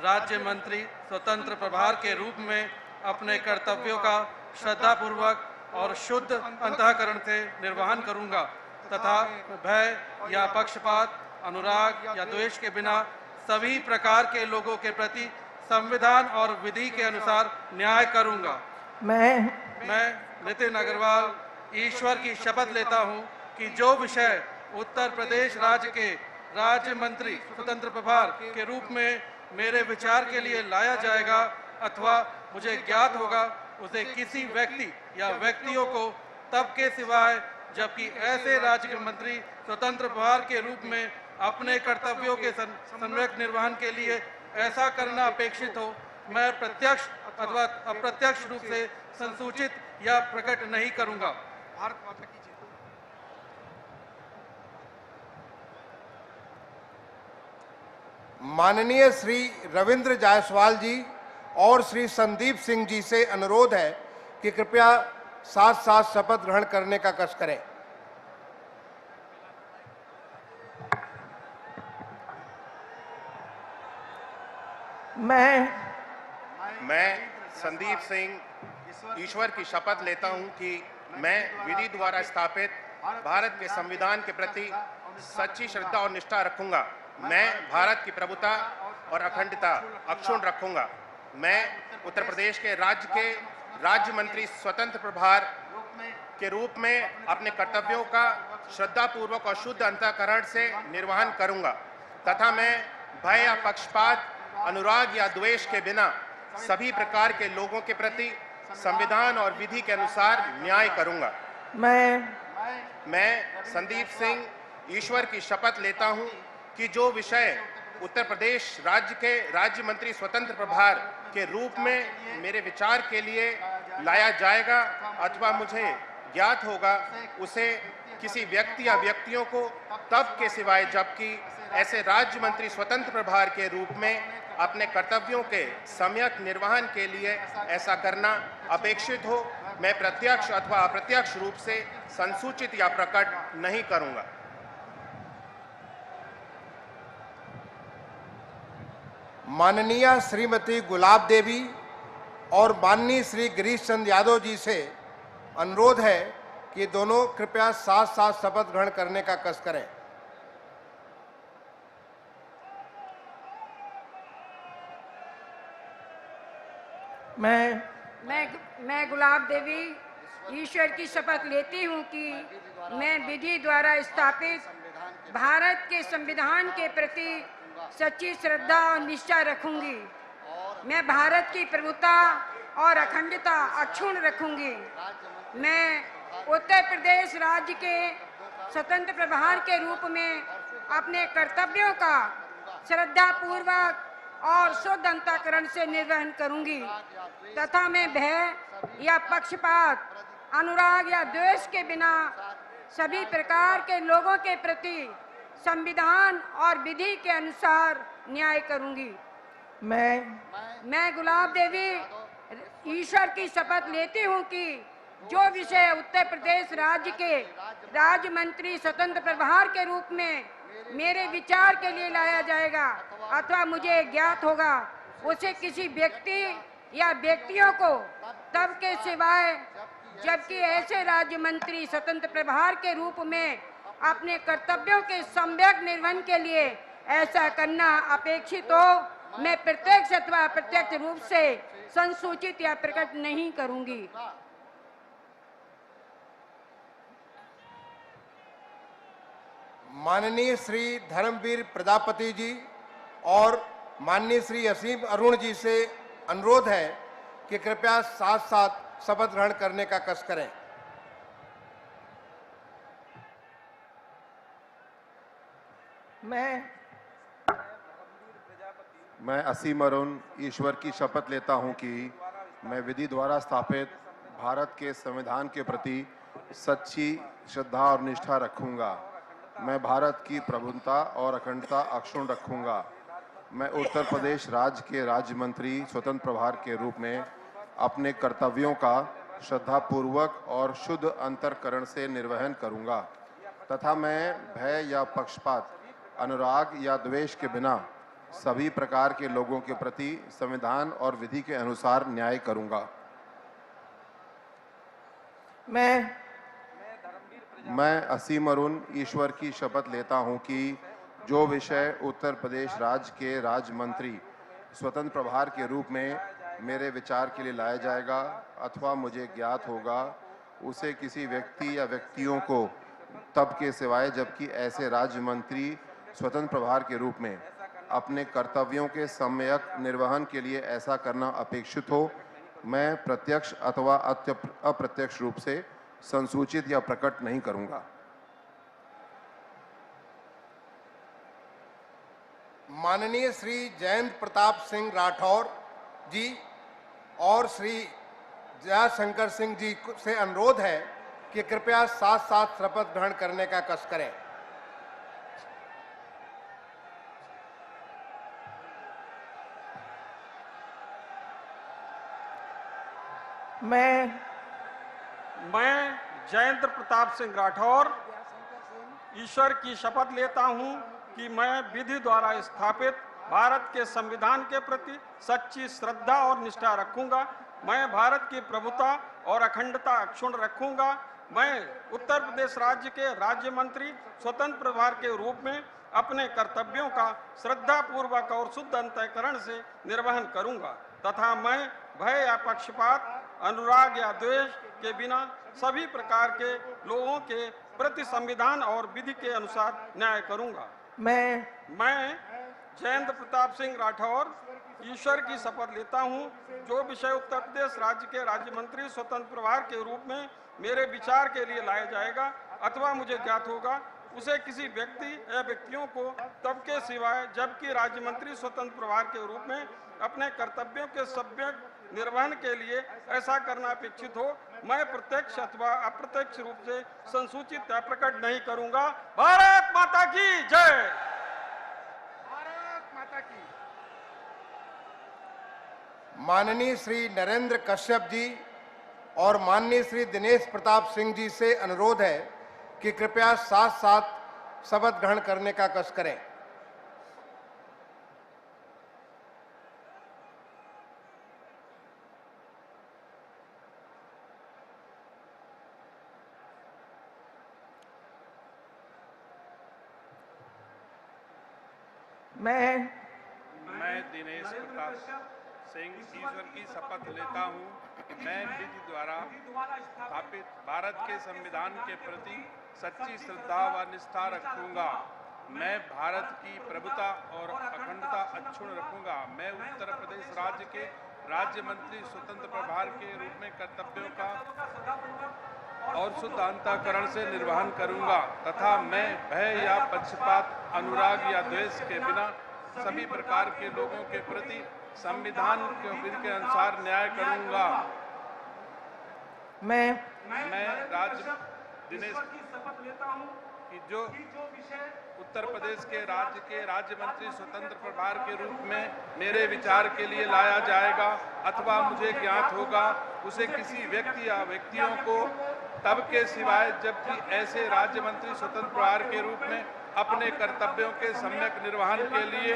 राज्य मंत्री स्वतंत्र प्रभार के रूप में अपने कर्तव्यों का श्रद्धापूर्वक और शुद्ध अंतःकरण से निर्वहन करूंगा तथा भय या पक्षपात, अनुराग या द्वेष के बिना सभी प्रकार के लोगों के प्रति संविधान और विधि के अनुसार न्याय करूंगा। मैं नितिन अग्रवाल ईश्वर की शपथ लेता हूं कि जो विषय उत्तर प्रदेश राज्य के राज्य मंत्री स्वतंत्र प्रभार के रूप में मेरे विचार के लिए लाया जाएगा अथवा मुझे ज्ञात होगा, उसे किसी व्यक्ति या व्यक्तियों को तब के सिवाय जबकि ऐसे राज्य के मंत्री स्वतंत्र प्रभार के रूप में अपने कर्तव्यों के सम्यक निर्वहन के लिए ऐसा करना अपेक्षित हो, मैं प्रत्यक्ष अथवा अप्रत्यक्ष रूप से संसूचित या प्रकट नहीं करूंगा। भारत माता की जय। माननीय श्री रविंद्र जायसवाल जी और श्री संदीप सिंह जी से अनुरोध है कि कृपया साथ साथ शपथ ग्रहण करने का कष्ट करें। मैं संदीप सिंह ईश्वर की शपथ लेता हूं कि मैं विधि द्वारा स्थापित भारत के संविधान के प्रति सच्ची श्रद्धा और निष्ठा रखूंगा। मैं भारत की प्रभुता और अखंडता अक्षुण्ण रखूंगा। मैं उत्तर प्रदेश के राज्य मंत्री स्वतंत्र प्रभार के रूप में अपने कर्तव्यों का श्रद्धापूर्वक और शुद्ध अंतःकरण से निर्वहन करूंगा तथा मैं भय या पक्षपात, अनुराग या द्वेष के बिना सभी प्रकार के लोगों के प्रति संविधान और विधि के अनुसार न्याय करूंगा। मैं संदीप सिंह ईश्वर की शपथ लेता हूं कि जो विषय उत्तर प्रदेश राज्य के राज्य मंत्री स्वतंत्र प्रभार के रूप में मेरे विचार के लिए लाया जाएगा अथवा मुझे ज्ञात होगा, उसे किसी व्यक्ति या व्यक्तियों को तब के सिवाय जबकि ऐसे राज्य मंत्री स्वतंत्र प्रभार के रूप में अपने कर्तव्यों के सम्यक निर्वहन के लिए ऐसा करना अपेक्षित हो, मैं प्रत्यक्ष अथवा अप्रत्यक्ष रूप से संसूचित या प्रकट नहीं करूंगा। माननीय श्रीमती गुलाब देवी और माननीय श्री गिरीश चंद्र यादव जी से अनुरोध है कि दोनों कृपया साथ साथ शपथ ग्रहण करने का कष्ट करें। मैं गुलाब देवी ईश्वर की शपथ लेती हूँ कि मैं विधि द्वारा स्थापित भारत के संविधान के प्रति सच्ची श्रद्धा और निष्ठा रखूंगी। मैं भारत की प्रभुता और अखंडता अक्षुण्ण रखूंगी। मैं उत्तर प्रदेश राज्य के स्वतंत्र प्रभार के रूप में अपने कर्तव्यों का श्रद्धापूर्वक और शुद्ध अंतःकरण से निर्वहन करूंगी तथा मैं भय या पक्षपात, अनुराग या द्वेष के बिना सभी प्रकार के लोगों के प्रति संविधान और विधि के अनुसार न्याय करूंगी। मैं गुलाब देवी ईश्वर की शपथ लेती हूं कि जो विषय उत्तर प्रदेश राज्य के राज्य मंत्री स्वतंत्र प्रभार के रूप में मेरे विचार के लिए लाया जाएगा अथवा मुझे ज्ञात होगा, उसे किसी व्यक्ति या व्यक्तियों को तब के सिवाय जबकि ऐसे राज्य मंत्री स्वतंत्र प्रभार के रूप में अपने कर्तव्यों के सम्यक निर्वहन के लिए ऐसा करना अपेक्षित हो, मैं प्रत्यक्ष अथवा अप्रत्यक्ष रूप से संसूचित या प्रकट नहीं करूंगी। माननीय श्री धर्मवीर प्रजापति जी और माननीय श्री असीम अरुण जी से अनुरोध है कि कृपया साथ साथ शपथ ग्रहण करने का कष्ट करें। मैं असीम अरुण ईश्वर की शपथ लेता हूं कि मैं विधि द्वारा स्थापित भारत के संविधान के प्रति सच्ची श्रद्धा और निष्ठा रखूंगा। मैं भारत की प्रभुता और अखंडता अक्षुण्ण रखूंगा। मैं उत्तर प्रदेश राज्य के राज्य मंत्री स्वतंत्र प्रभार के रूप में अपने कर्तव्यों का श्रद्धापूर्वक और शुद्ध अंतःकरण से निर्वहन करूंगा तथा मैं भय या पक्षपात, अनुराग या द्वेष के बिना सभी प्रकार के लोगों के प्रति संविधान और विधि के अनुसार न्याय करूंगा। मैं असीम अरुण ईश्वर की शपथ लेता हूं कि जो विषय उत्तर प्रदेश राज्य के राज्य मंत्री स्वतंत्र प्रभार के रूप में मेरे विचार के लिए लाया जाएगा अथवा मुझे ज्ञात होगा, उसे किसी व्यक्ति या व्यक्तियों को तब के सिवाय जबकि ऐसे राज्य मंत्री स्वतंत्र प्रभार के रूप में अपने कर्तव्यों के सम्यक निर्वहन के लिए ऐसा करना अपेक्षित हो, मैं प्रत्यक्ष अथवा अप्रत्यक्ष रूप से संसूचित या प्रकट नहीं करूंगा। माननीय श्री जयंत प्रताप सिंह राठौर जी और श्री जयाशंकर सिंह जी से अनुरोध है कि कृपया साथ साथ शपथ ग्रहण करने का कष्ट करें। मैं जयंत प्रताप सिंह राठौर ईश्वर की शपथ लेता हूं कि मैं विधि द्वारा स्थापित भारत के संविधान के प्रति सच्ची श्रद्धा और निष्ठा रखूंगा। मैं भारत की प्रभुता और अखंडता अक्षुण्ण रखूंगा। मैं उत्तर प्रदेश राज्य के राज्य मंत्री स्वतंत्र प्रभार के रूप में अपने कर्तव्यों का श्रद्धापूर्वक और शुद्ध अंतःकरण से निर्वहन करूंगा तथा मैं भय या पक्षपात, अनुराग या द्वेष के बिना सभी प्रकार के लोगों के प्रति संविधान और विधि के अनुसार न्याय करूंगा। मैं जयंत प्रताप सिंह राठौर ईश्वर की शपथ लेता हूं, जो विषय उत्तर प्रदेश राज्य के राज्य मंत्री स्वतंत्र प्रभार के रूप में मेरे विचार के लिए लाया जाएगा अथवा मुझे ज्ञात होगा, उसे किसी व्यक्ति या व्यक्तियों को तब के सिवाय जबकि राज्य मंत्री स्वतंत्र प्रभार के रूप में अपने कर्तव्यों के सम्यक निर्वहन के लिए ऐसा करना अपेक्षित हो, मैं प्रत्यक्ष अथवा अप्रत्यक्ष रूप से संसूचित या प्रकट नहीं करूंगा। भारत माता की जय। भारत माता की। माननीय श्री नरेंद्र कश्यप जी और माननीय श्री दिनेश प्रताप सिंह जी से अनुरोध है कि कृपया साथ साथ शपथ ग्रहण करने का कष्ट करें। मैं दिनेश प्रताप सिंह ईश्वर की शपथ लेता हूं कि मैं विधि द्वारा स्थापित भारत के संविधान के प्रति सच्ची श्रद्धा व निष्ठा रखूंगा। मैं भारत की प्रभुता और अखंडता अक्षुण्ण रखूंगा। मैं उत्तर प्रदेश राज्य के राज्य मंत्री स्वतंत्र प्रभार के रूप में कर्तव्यों का और शुद्ध अंतःकरण से निर्वहन करूंगा तथा मैं भय या पक्षपात, अनुराग या द्वेष के बिना सभी प्रकार के लोगों के प्रति संविधान के विधि के अनुसार न्याय करूंगा। मैं दिनेश शपथ लेता हूं कि जो उत्तर प्रदेश के राज्य मंत्री स्वतंत्र प्रभार के रूप में मेरे विचार के लिए लाया जाएगा अथवा मुझे ज्ञात होगा, उसे किसी व्यक्ति या व्यक्तियों को तब के सिवाय जबकि ऐसे राज्य मंत्री स्वतंत्र प्रभार के रूप में अपने कर्तव्यों के सम्यक निर्वहन के लिए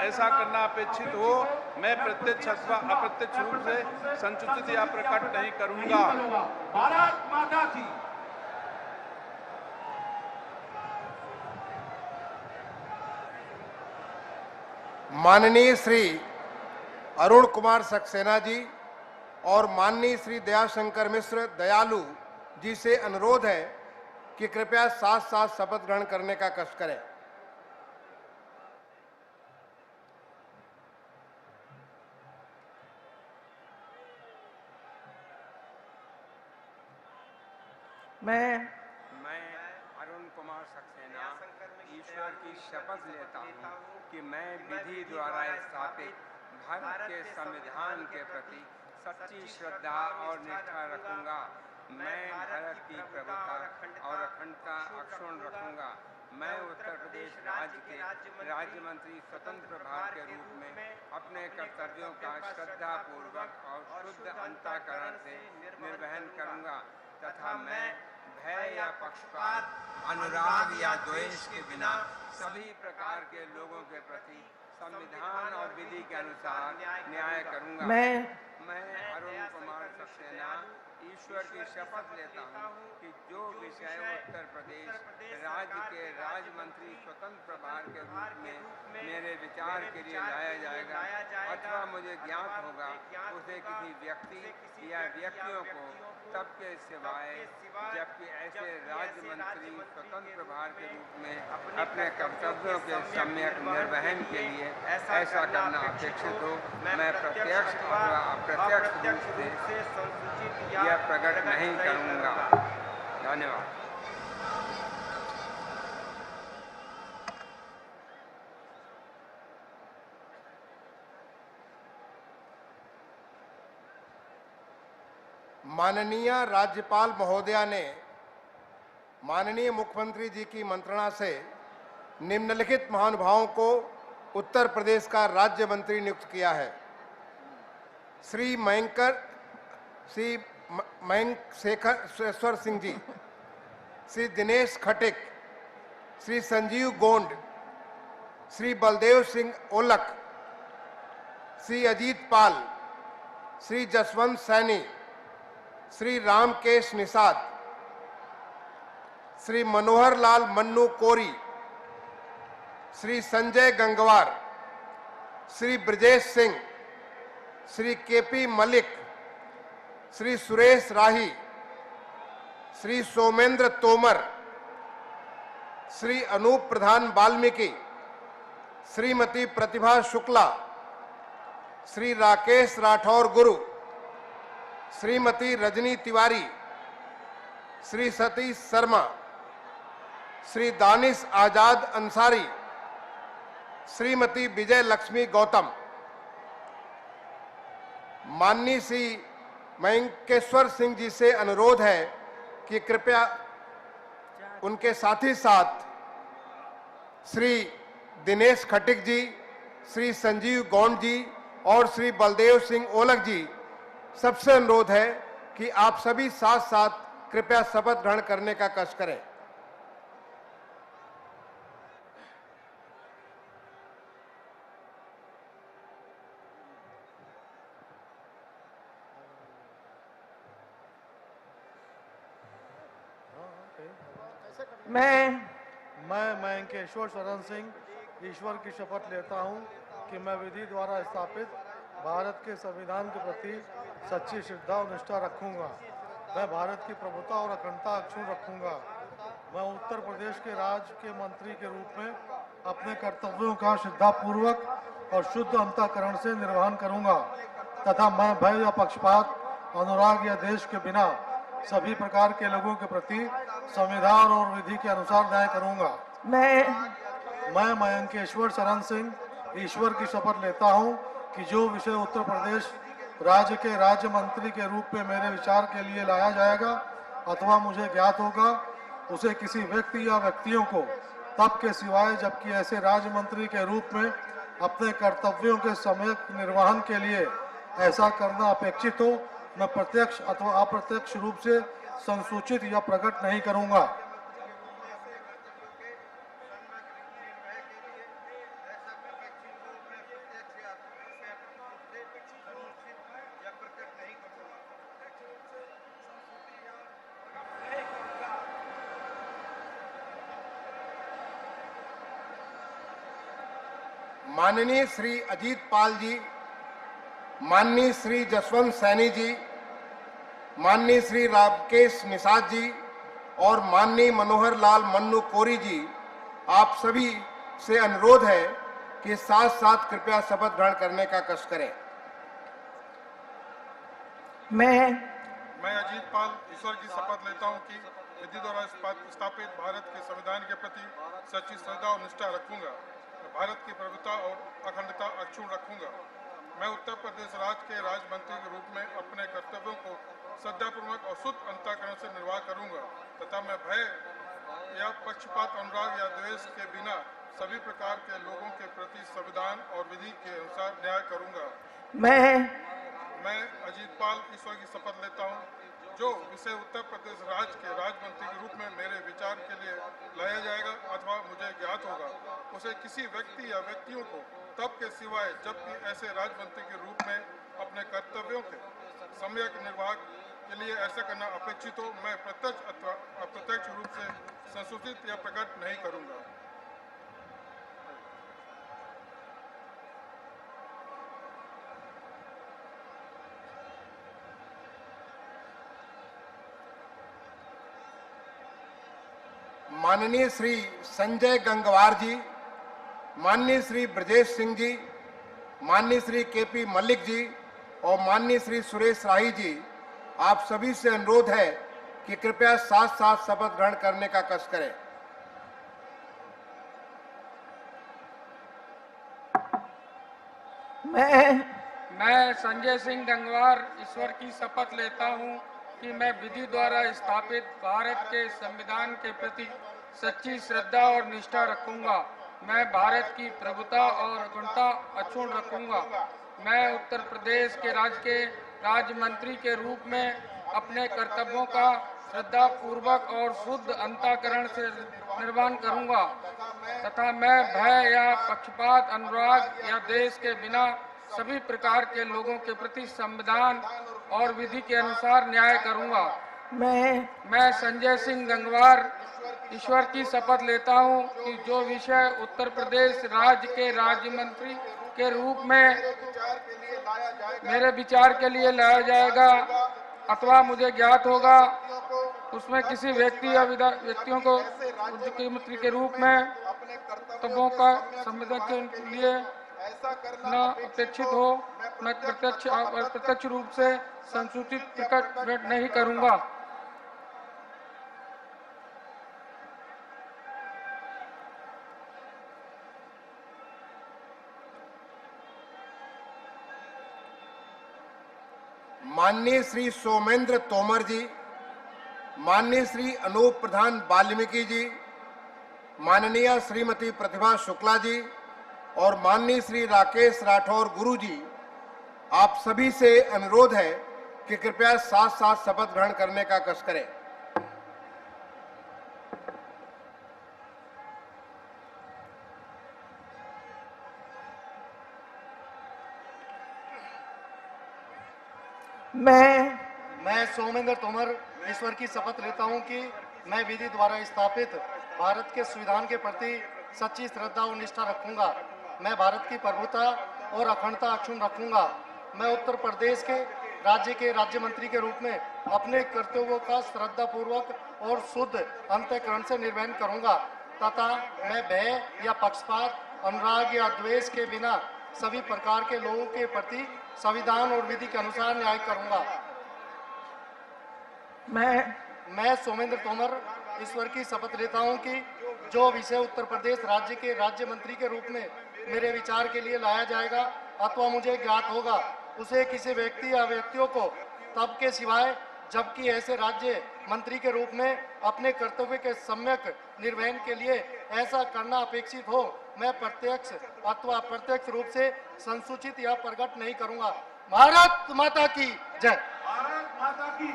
ऐसा करना अपेक्षित हो, मैं प्रत्यक्ष अथवा अप्रत्यक्ष रूप से संसूचित या प्रकट नहीं करूंगा। भारत माता की। माननीय श्री अरुण कुमार सक्सेना जी और माननीय श्री दयाशंकर मिश्र दयालु जी से अनुरोध है कि कृपया साथ साथ शपथ ग्रहण करने का कष्ट करें। मैं अरुण कुमार सक्सेना ईश्वर की शपथ लेता हूँ कि मैं विधि द्वारा स्थापित भारत के संविधान के प्रति सच्ची श्रद्धा और निष्ठा रखूंगा। मैं भारत की प्रभुता और अखंडता अक्षुण्ण रखूंगा। मैं उत्तर प्रदेश राज्य के राज्य मंत्री स्वतंत्र प्रभार के रूप में अपने कर्तव्यों का श्रद्धा पूर्वक और शुद्ध अंतःकरण से निर्वहन करूंगा तथा मैं भय या पक्षपात, अनुराग या द्वेष के बिना सभी प्रकार के लोगों के प्रति संविधान और विधि के अनुसार न्याय करूंगा। मैं अरुण कुमार सक्सेना ईश्वर की शपथ लेता हूँ कि जो विषय उत्तर प्रदेश राज्य के राज्य मंत्री स्वतंत्र प्रभार के रूप में मेरे विचार के लिए लाया जाएगा अथवा मुझे ज्ञात होगा, उसे किसी व्यक्ति या व्यक्तियों को तब के सिवाय जबकि ऐसे राज्य मंत्री स्वतंत्र प्रभार के रूप में अपने कर्तव्यों के सम्यक निर्वहन के लिए ऐसा करना अपेक्षित हो, मैं प्रत्यक्ष अथवा अप्रत्यक्ष रूप से यह प्रकट नहीं करूंगा। धन्यवाद। माननीय राज्यपाल महोदया ने माननीय मुख्यमंत्री जी की मंत्रणा से निम्नलिखित महानुभावों को उत्तर प्रदेश का राज्य मंत्री नियुक्त किया है। श्री मयंक शेखर सिंह जी, श्री दिनेश खटिक, श्री संजीव गोंड, श्री बलदेव सिंह ओलक, श्री अजीत पाल, श्री जसवंत सैनी, श्री रामकेश निषाद, श्री मनोहर लाल मन्नू कोरी, श्री संजय गंगवार, श्री ब्रजेश सिंह, श्री केपी मलिक, श्री सुरेश राही, श्री सोमेंद्र तोमर, श्री अनूप प्रधान वाल्मीकि, श्रीमती प्रतिभा शुक्ला, श्री राकेश राठौर गुरु, श्रीमती रजनी तिवारी, श्री सतीश शर्मा, श्री दानिश आजाद अंसारी, श्रीमती विजय लक्ष्मी गौतम। माननीय श्री मयंकेश्वर सिंह जी से अनुरोध है कि कृपया उनके साथ ही साथ श्री दिनेश खटिक जी, श्री संजीव गौंड जी और श्री बलदेव सिंह ओलक जी सबसे अनुरोध है कि आप सभी साथ साथ कृपया शपथ ग्रहण करने का कष्ट करें। मैं मयंकेश्वर शरण सिंह ईश्वर की शपथ लेता हूं कि मैं विधि द्वारा स्थापित भारत के संविधान के प्रति सच्ची श्रद्धा और निष्ठा रखूंगा। मैं भारत की प्रभुता और अखंडता अक्षुण्ण रखूंगा। मैं उत्तर प्रदेश के राज्य के मंत्री के रूप में अपने कर्तव्यों का श्रद्धापूर्वक और शुद्ध अंतःकरण से निर्वहन करूंगा तथा मैं भय या पक्षपात, अनुराग या देश के बिना सभी प्रकार के लोगों के प्रति संविधान और विधि के अनुसार न्याय करूंगा। मैं मयंकेश्वर शरण सिंह ईश्वर की शपथ लेता हूं कि जो विषय उत्तर प्रदेश राज्य के राज्य मंत्री के रूप में मेरे विचार के लिए लाया जाएगा अथवा मुझे ज्ञात होगा, उसे किसी व्यक्ति या व्यक्तियों को तब के सिवाय जबकि ऐसे राज्य मंत्री के रूप में अपने कर्तव्यों के सम्यक निर्वहन के लिए ऐसा करना अपेक्षित हो, मैं प्रत्यक्ष अथवा अप्रत्यक्ष रूप से संसूचित या प्रकट नहीं करूंगा। माननीय श्री अजीत पाल जी, माननीय श्री जसवंत सैनी जी, माननीय श्री राकेश निषाद जी और माननीय मनोहर लाल मन्नू कोरी जी, आप सभी से अनुरोध है कि साथ साथ कृपया शपथ ग्रहण करने का कष्ट करें। मैं अजीत पाल ईश्वर की शपथ लेता हूं कि विधि द्वारा स्थापित भारत के संविधान के प्रति सच्ची श्रद्धा और निष्ठा रखूंगा। मैं भारत की प्रभुता और अखंडता अक्षुण्ण रखूंगा। मैं उत्तर प्रदेश राज्य के राज्य मंत्री के रूप में अपने कर्तव्यों को श्रद्धापूर्वक और शुद्ध अंतःकरण से निर्वाह करूंगा तथा मैं भय या पक्षपात, अनुराग या द्वेष के बिना सभी प्रकार के लोगों के प्रति संविधान और विधि के अनुसार न्याय करूंगा। मैं अजीत पाल ईश्वर की शपथ लेता हूं, जो विषय उत्तर प्रदेश राज्य के राज्य मंत्री के रूप में मेरे विचार के लिए लाया जाएगा अथवा मुझे ज्ञात होगा, उसे किसी व्यक्ति या व्यक्तियों को तब के सिवाय जबकि ऐसे राज्य मंत्री के रूप में अपने कर्तव्यों के सम्यक निर्वाह के लिए ऐसा करना अपेक्षित हो, मैं प्रत्यक्ष अथवा अप्रत्यक्ष रूप से संसूचित या प्रकट नहीं करूंगा। माननीय श्री संजय गंगवार जी, माननीय श्री ब्रजेश सिंह जी, माननीय श्री केपी मल्लिक जी और माननीय श्री सुरेश राही जी, आप सभी से अनुरोध है कि कृपया साथ साथ शपथ ग्रहण करने का कष्ट करें। मैं संजय सिंह गंगवार ईश्वर की शपथ लेता हूं कि मैं विधि द्वारा स्थापित भारत के संविधान के प्रति सच्ची श्रद्धा और निष्ठा रखूंगा। मैं भारत की प्रभुता और अखंडता अक्षुण्ण रखूंगा। मैं उत्तर प्रदेश के राज्य मंत्री के रूप में अपने कर्तव्यों का श्रद्धा पूर्वक और शुद्ध अंतःकरण से निर्वहन करूंगा तथा मैं भय या पक्षपात, अनुराग या द्वेष के बिना सभी प्रकार के लोगों के प्रति संविधान और विधि के अनुसार न्याय करूंगा। मैं संजय सिंह गंगवार ईश्वर की शपथ लेता हूं कि जो विषय उत्तर प्रदेश राज्य के राज्य मंत्री के रूप में मेरे विचार के लिए लाया जाएगा अथवा मुझे ज्ञात होगा, उसमें किसी व्यक्ति या व्यक्तियों को मुख्यमंत्री के रूप में कर्तव्यों का संविधान के लिए न अपेक्षित हो, मैं प्रत्यक्ष रूप से संसूचित प्रकट नहीं करूंगा। माननीय श्री सोमेंद्र तोमर जी, माननीय श्री अनूप प्रधान वाल्मीकि जी, माननीय श्रीमती प्रतिभा शुक्ला जी और माननीय श्री राकेश राठौर गुरु जी, आप सभी से अनुरोध है कि कृपया साथ साथ शपथ ग्रहण करने का कष्ट करें। मैं सोमेंद्र तोमर ईश्वर की शपथ लेता हूं कि मैं विधि द्वारा स्थापित भारत के संविधान के प्रति सच्ची श्रद्धा और निष्ठा रखूंगा। मैं भारत की प्रभुता और अखंडता अक्षुण्ण रखूंगा। मैं उत्तर प्रदेश के राज्य मंत्री के रूप में अपने कर्तव्यों का श्रद्धापूर्वक और शुद्ध अंतःकरण से निर्वहन करूंगा तथा मैं भय या पक्षपात, अनुराग या द्वेष के बिना सभी प्रकार के लोगों के प्रति संविधान और विधि के अनुसार न्याय करूंगा। मैं सोमेंद्र तोमर ईश्वर की शपथ लेता हूं कि जो विषय उत्तर प्रदेश राज्य के राज्य मंत्री के रूप में मेरे विचार के लिए लाया जाएगा अथवा मुझे ज्ञात होगा, उसे किसी व्यक्ति या व्यक्तियों को तब के सिवाय जबकि ऐसे राज्य मंत्री के रूप में अपने कर्तव्य के सम्यक निर्वहन के लिए ऐसा करना अपेक्षित हो, मैं प्रत्यक्ष अथवा अप्रत्यक्ष रूप से संसूचित या प्रकट नहीं करूंगा। भारत माता की जय। भारत माता की।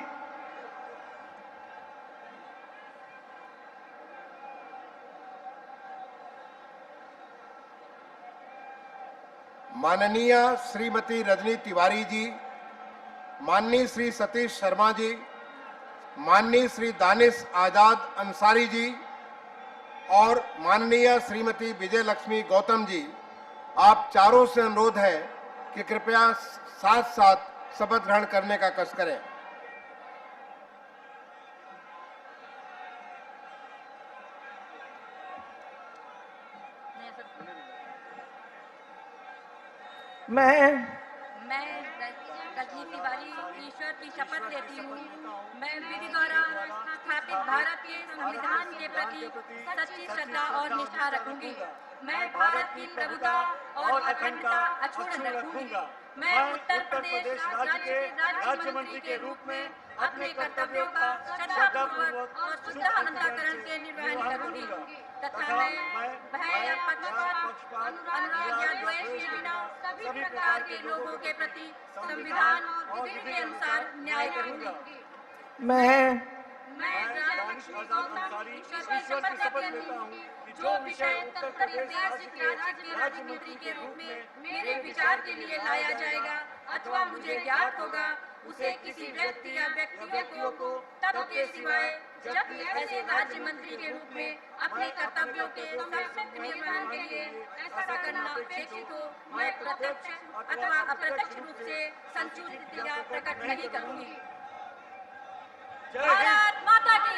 माननीय श्रीमती रजनी तिवारी जी, माननीय श्री सतीश शर्मा जी, माननीय श्री दानिश आजाद अंसारी जी और माननीय श्रीमती विजय लक्ष्मी गौतम जी, आप चारों से अनुरोध है कि कृपया साथ साथ शपथ ग्रहण करने का कष्ट करें। मैं रजनी तिवारी ईश्वर की शपथ लेती हूँ। मैं विधि द्वारा स्थापित भारत के संविधान के प्रति सच्ची श्रद्धा और निष्ठा रखूंगी। मैं भारत की प्रभुता और अखंडता अक्षुण्ण रखूंगी। मैं उत्तर प्रदेश राज्य के राज्य मंत्री के रूप में अपने कर्तव्यों का श्रद्धापूर्वक और शुद्ध अंतःकरण से निर्वहन करूंगी तथा मैं भय या पक्षपात अनुराग या द्वेष के बिना सभी प्रकार के लोगों के प्रति संविधान और विधि के अनुसार न्याय करूंगी। मैं शपथ लेता हूँ कि जो विषय उत्तर प्रदेश राज्य मंत्री के रूप में मेरे विचार के लिए लाया जाएगा अथवा मुझे ज्ञात होगा, उसे किसी व्यक्ति या व्यक्तियों को तब के सिवाय जब ऐसे राज्य मंत्री के रूप में अपने कर्तव्यों के सम्यक निर्वहन के लिए ऐसा करना अपेक्षित हो, मैं प्रत्यक्ष अथवा अप्रत्यक्ष रूप से संसूचित या प्रकट नहीं करूंगी। भारत माता की।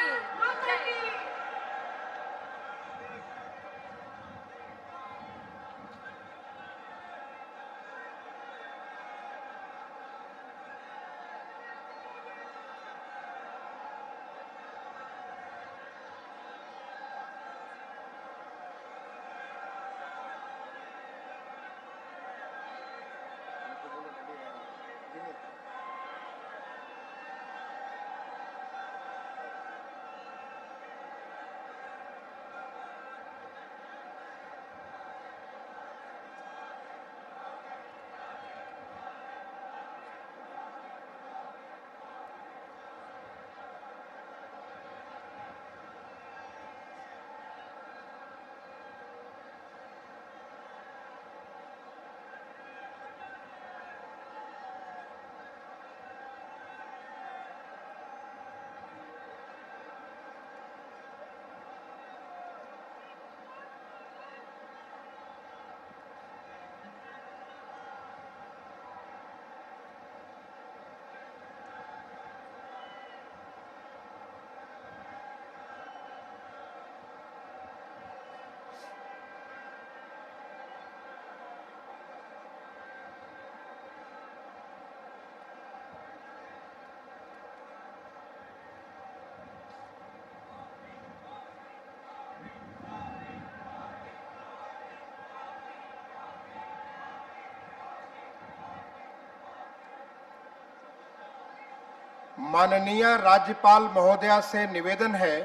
माननीय राज्यपाल महोदया से निवेदन है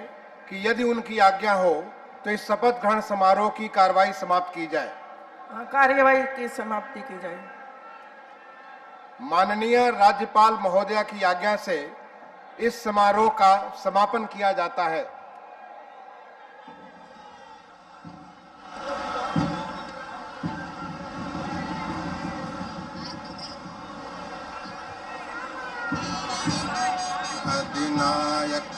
कि यदि उनकी आज्ञा हो तो इस शपथ ग्रहण समारोह की कार्रवाई समाप्त की जाए। कार्यवाही की समाप्ति की जाए। माननीय राज्यपाल महोदया की आज्ञा से इस समारोह का समापन किया जाता है। अधिनायक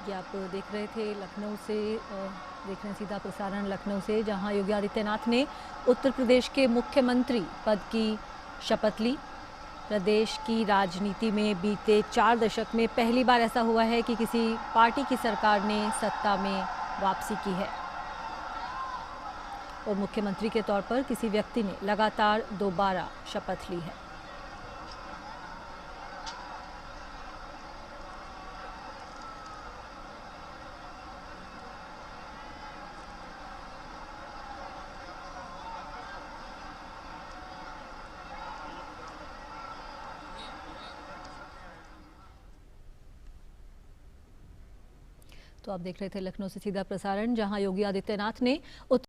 ये आप देख रहे थे लखनऊ से, देख रहे हैं सीधा प्रसारण लखनऊ से, जहां योगी आदित्यनाथ ने उत्तर प्रदेश के मुख्यमंत्री पद की शपथ ली। प्रदेश की राजनीति में बीते 4 दशक में पहली बार ऐसा हुआ है कि किसी पार्टी की सरकार ने सत्ता में वापसी की है और मुख्यमंत्री के तौर पर किसी व्यक्ति ने लगातार दोबारा शपथ ली है। तो आप देख रहे थे लखनऊ से सीधा प्रसारण, जहां योगी आदित्यनाथ ने